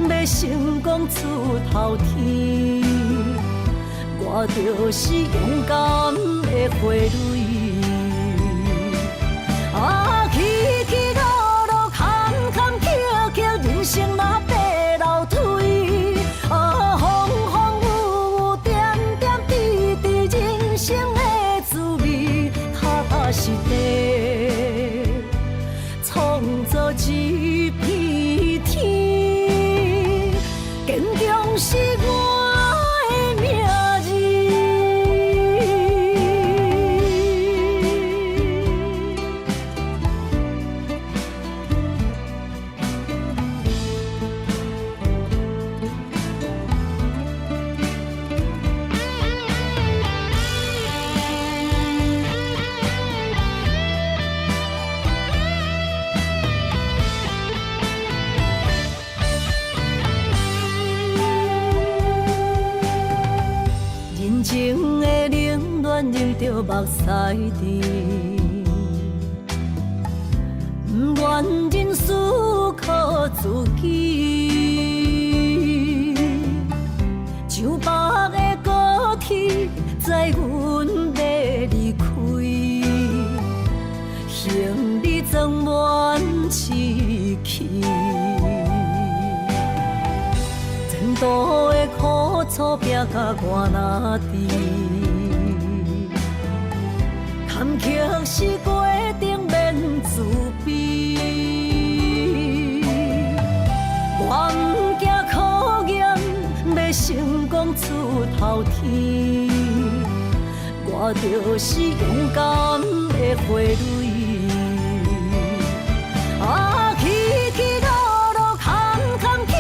要成功出头天。我就是勇敢的花蕊。起起落落，坎坎坷坷，人生若爬楼梯。风风雨雨，点点滴滴，人生的滋味，踏踏实地，创造一片天。坚强是我的命字。人情的冷暖，忍着目屎滴，不愿忍思靠自己。像白的高铁，载阮要离开，行李装满市区。前途的苦楚，拼甲我哪知？坎坷是过程，免自卑。我毋惊考验，要成功出头天。我就是勇敢的花蕊。啊，起起落落，坎坎坷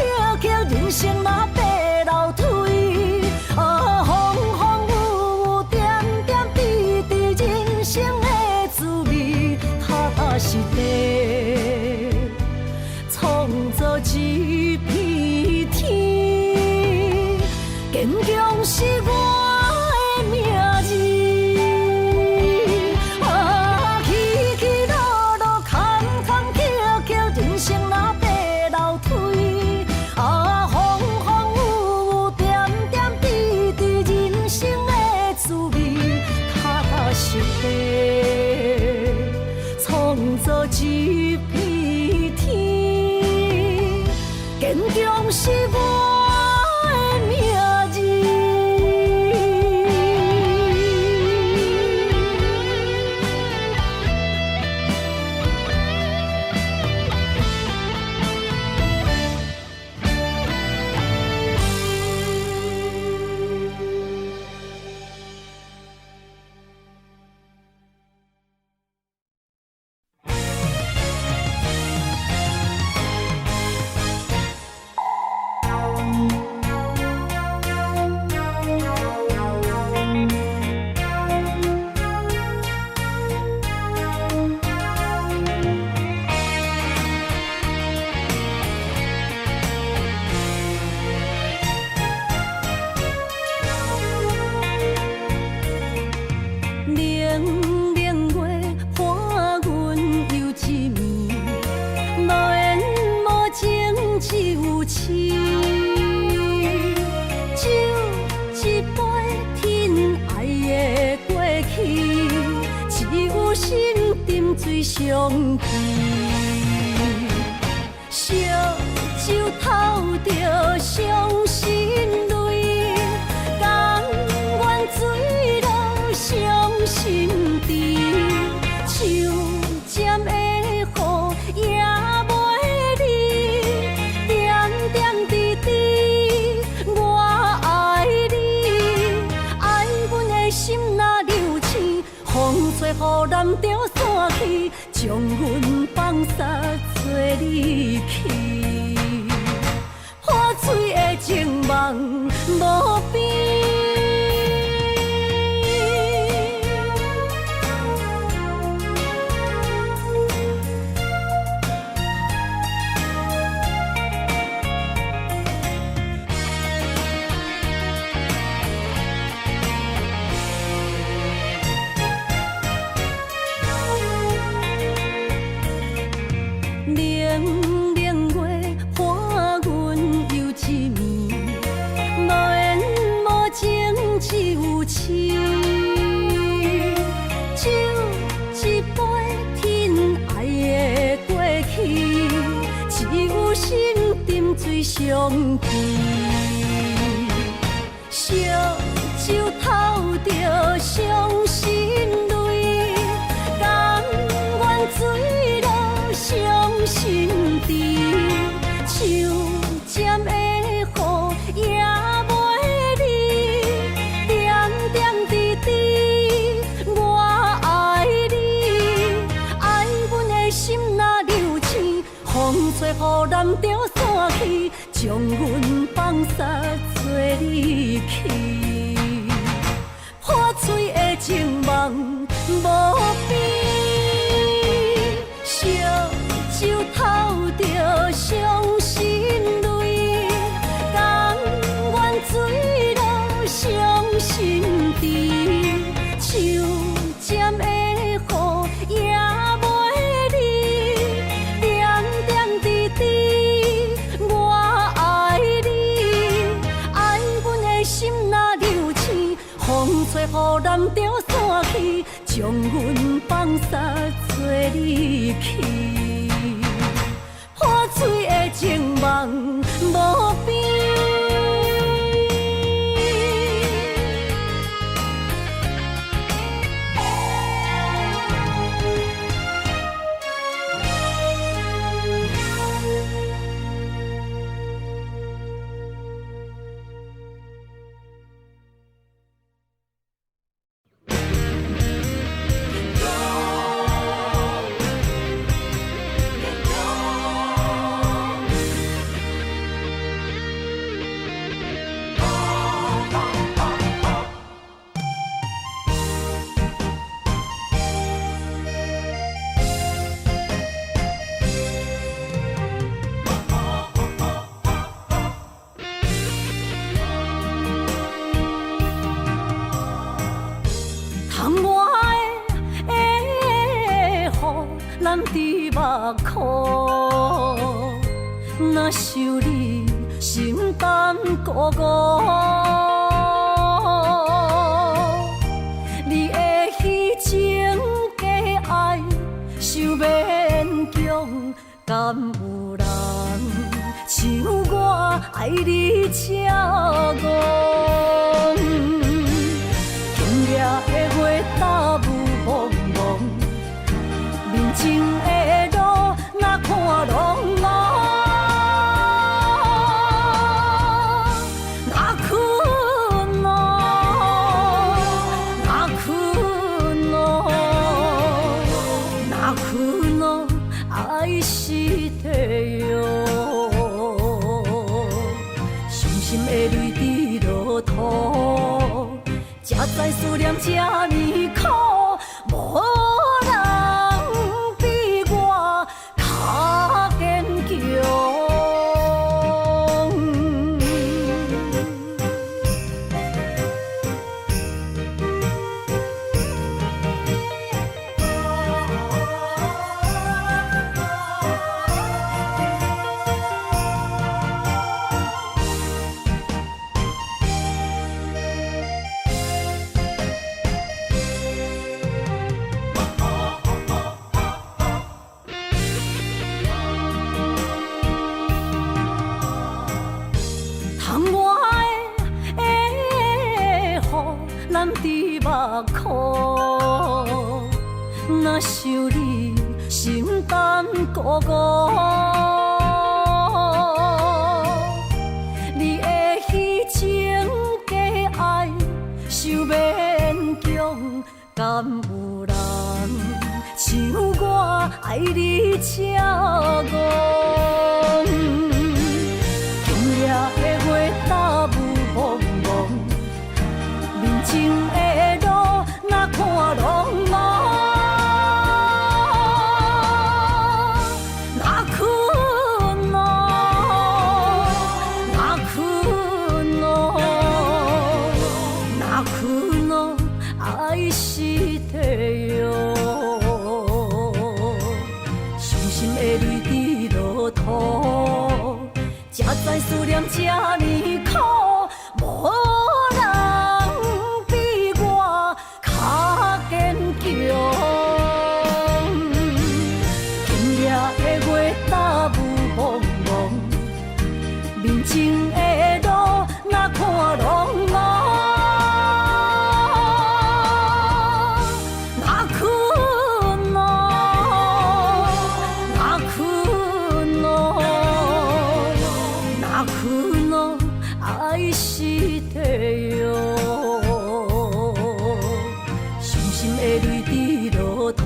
坷，人生若爬楼梯。啊，风风雨雨，点点滴滴，人生的滋味，踏踏实地，创造一片天。坚强是我的名字。啊，起起落落，坎坎坷坷，人生若爬楼梯。啊，风风雨雨，点点滴滴，人生的滋味，踏踏实地，创造一片天。坚强是我。水上去，烧酒透着伤心泪，甘愿醉落伤心地，像针的雨也袂离，点点滴滴我爱你，爱阮的心若流星，风吹雨淋着散去，将阮放撒做离去，破碎的情梦无边。冷冷月伴阮又一暝，无缘无情只有痴。酒一杯，疼爱的过去，只有心沉醉上去。烧酒透着伤心泪，甘愿醉落伤心地，像针的雨也袂离，点点滴滴我爱你，爱阮的心若流星，风吹雨淋着散去，将阮放撒做离去，破碎的情梦无边。烧酒透着伤心泪，甘愿醉落伤心地，像针的雨也袂离，点点滴滴我爱你，爱阮的心若流星，风吹雨淋着散去，将阮放撒做离去，破碎的情梦无边。若想你，心胆孤孤。你的虚情假爱，想勉强，敢有人像我爱你这戆？今夜的月打雾蒙蒙，面前的路哪看拢无。爱是地哟，伤心的泪滴落土，才知思念这呢苦，无人比我较坚强。目眶，若想你，心胆孤孤。你的虚情假爱，想勉强，敢有人像我爱你这戆？今夜的月打雾蒙蒙，面前的路哪看拢无，哪困咯，哪困咯，哪困咯，爱是地哟，伤心的泪滴落土，才知思念这呢苦，无。面前的路哪看拢无，哪困咯，哪困咯，哪困咯，爱是地哟，伤心的泪滴落土，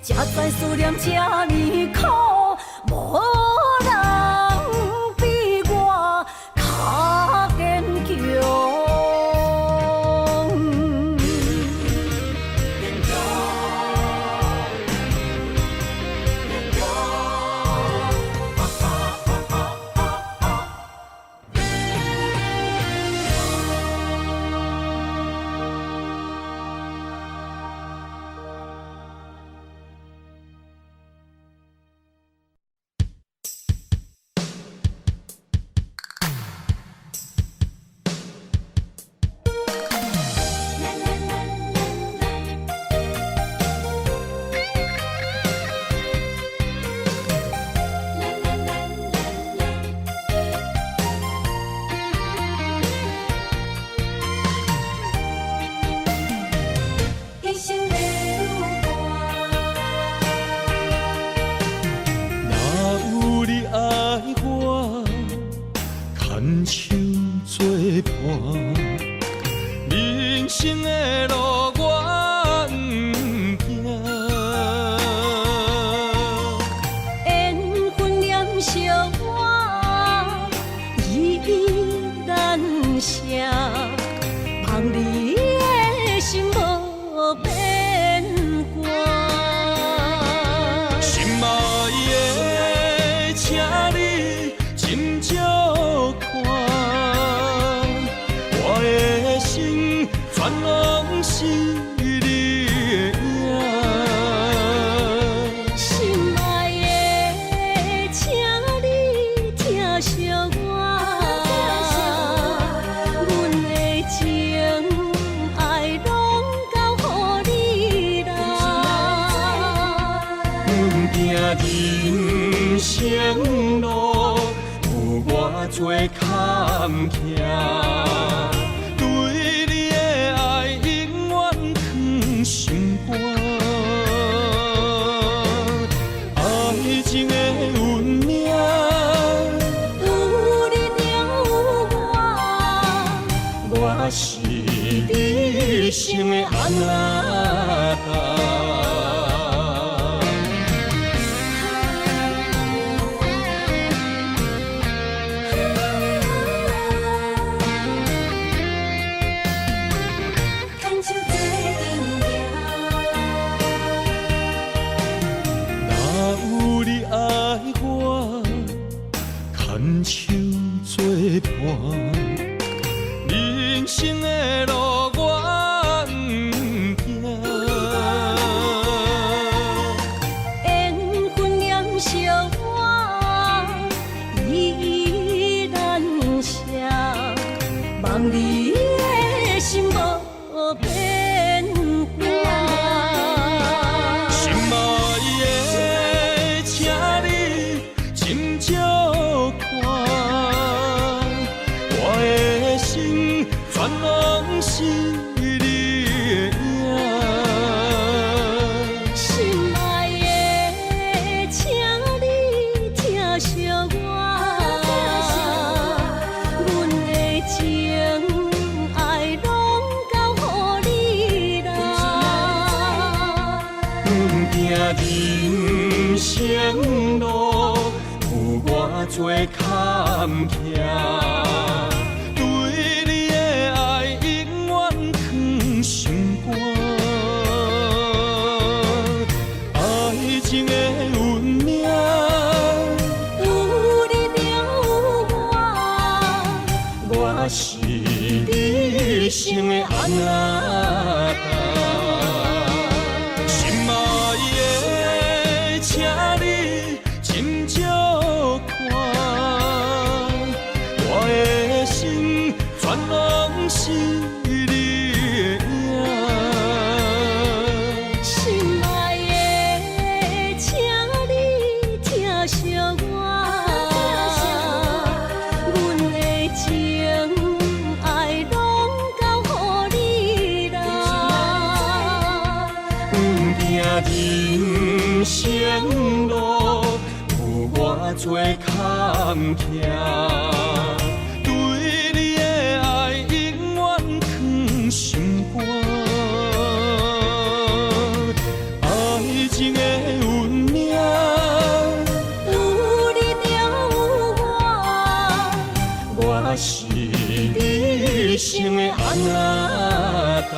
才知思念这呢苦，无。人生的路我不行，缘分念惜我依然写，望你的心无变卦。心爱的，请你斟酌看，我的心全拢是你的影。心爱的，请你生路有偌多坎坷，对你的爱永远藏心肝。爱情的运命，有你了有我，我是你生的安那达。牵手做阵若有你爱我，牵手作伴，人生的路我不惊。缘分染烧我，依然写，望你的心无变卦。心爱的，请你斟酌看，我的心全拢是你的影。心爱的，请你疼惜我，阮的情爱拢交予你啦。行人生路有偌多坎坷，对你的爱永远藏心肝。爱情的运命，有你了有我，我是你生的安那达。心爱的，请你斟酌看，我的心全拢是你的影。心爱的，请你疼惜我，阮的情爱拢交予你啦。行人生路有偌多坎坷，对你的爱永远藏心肝。爱情的运命，有你了有我，我是你生的安那达。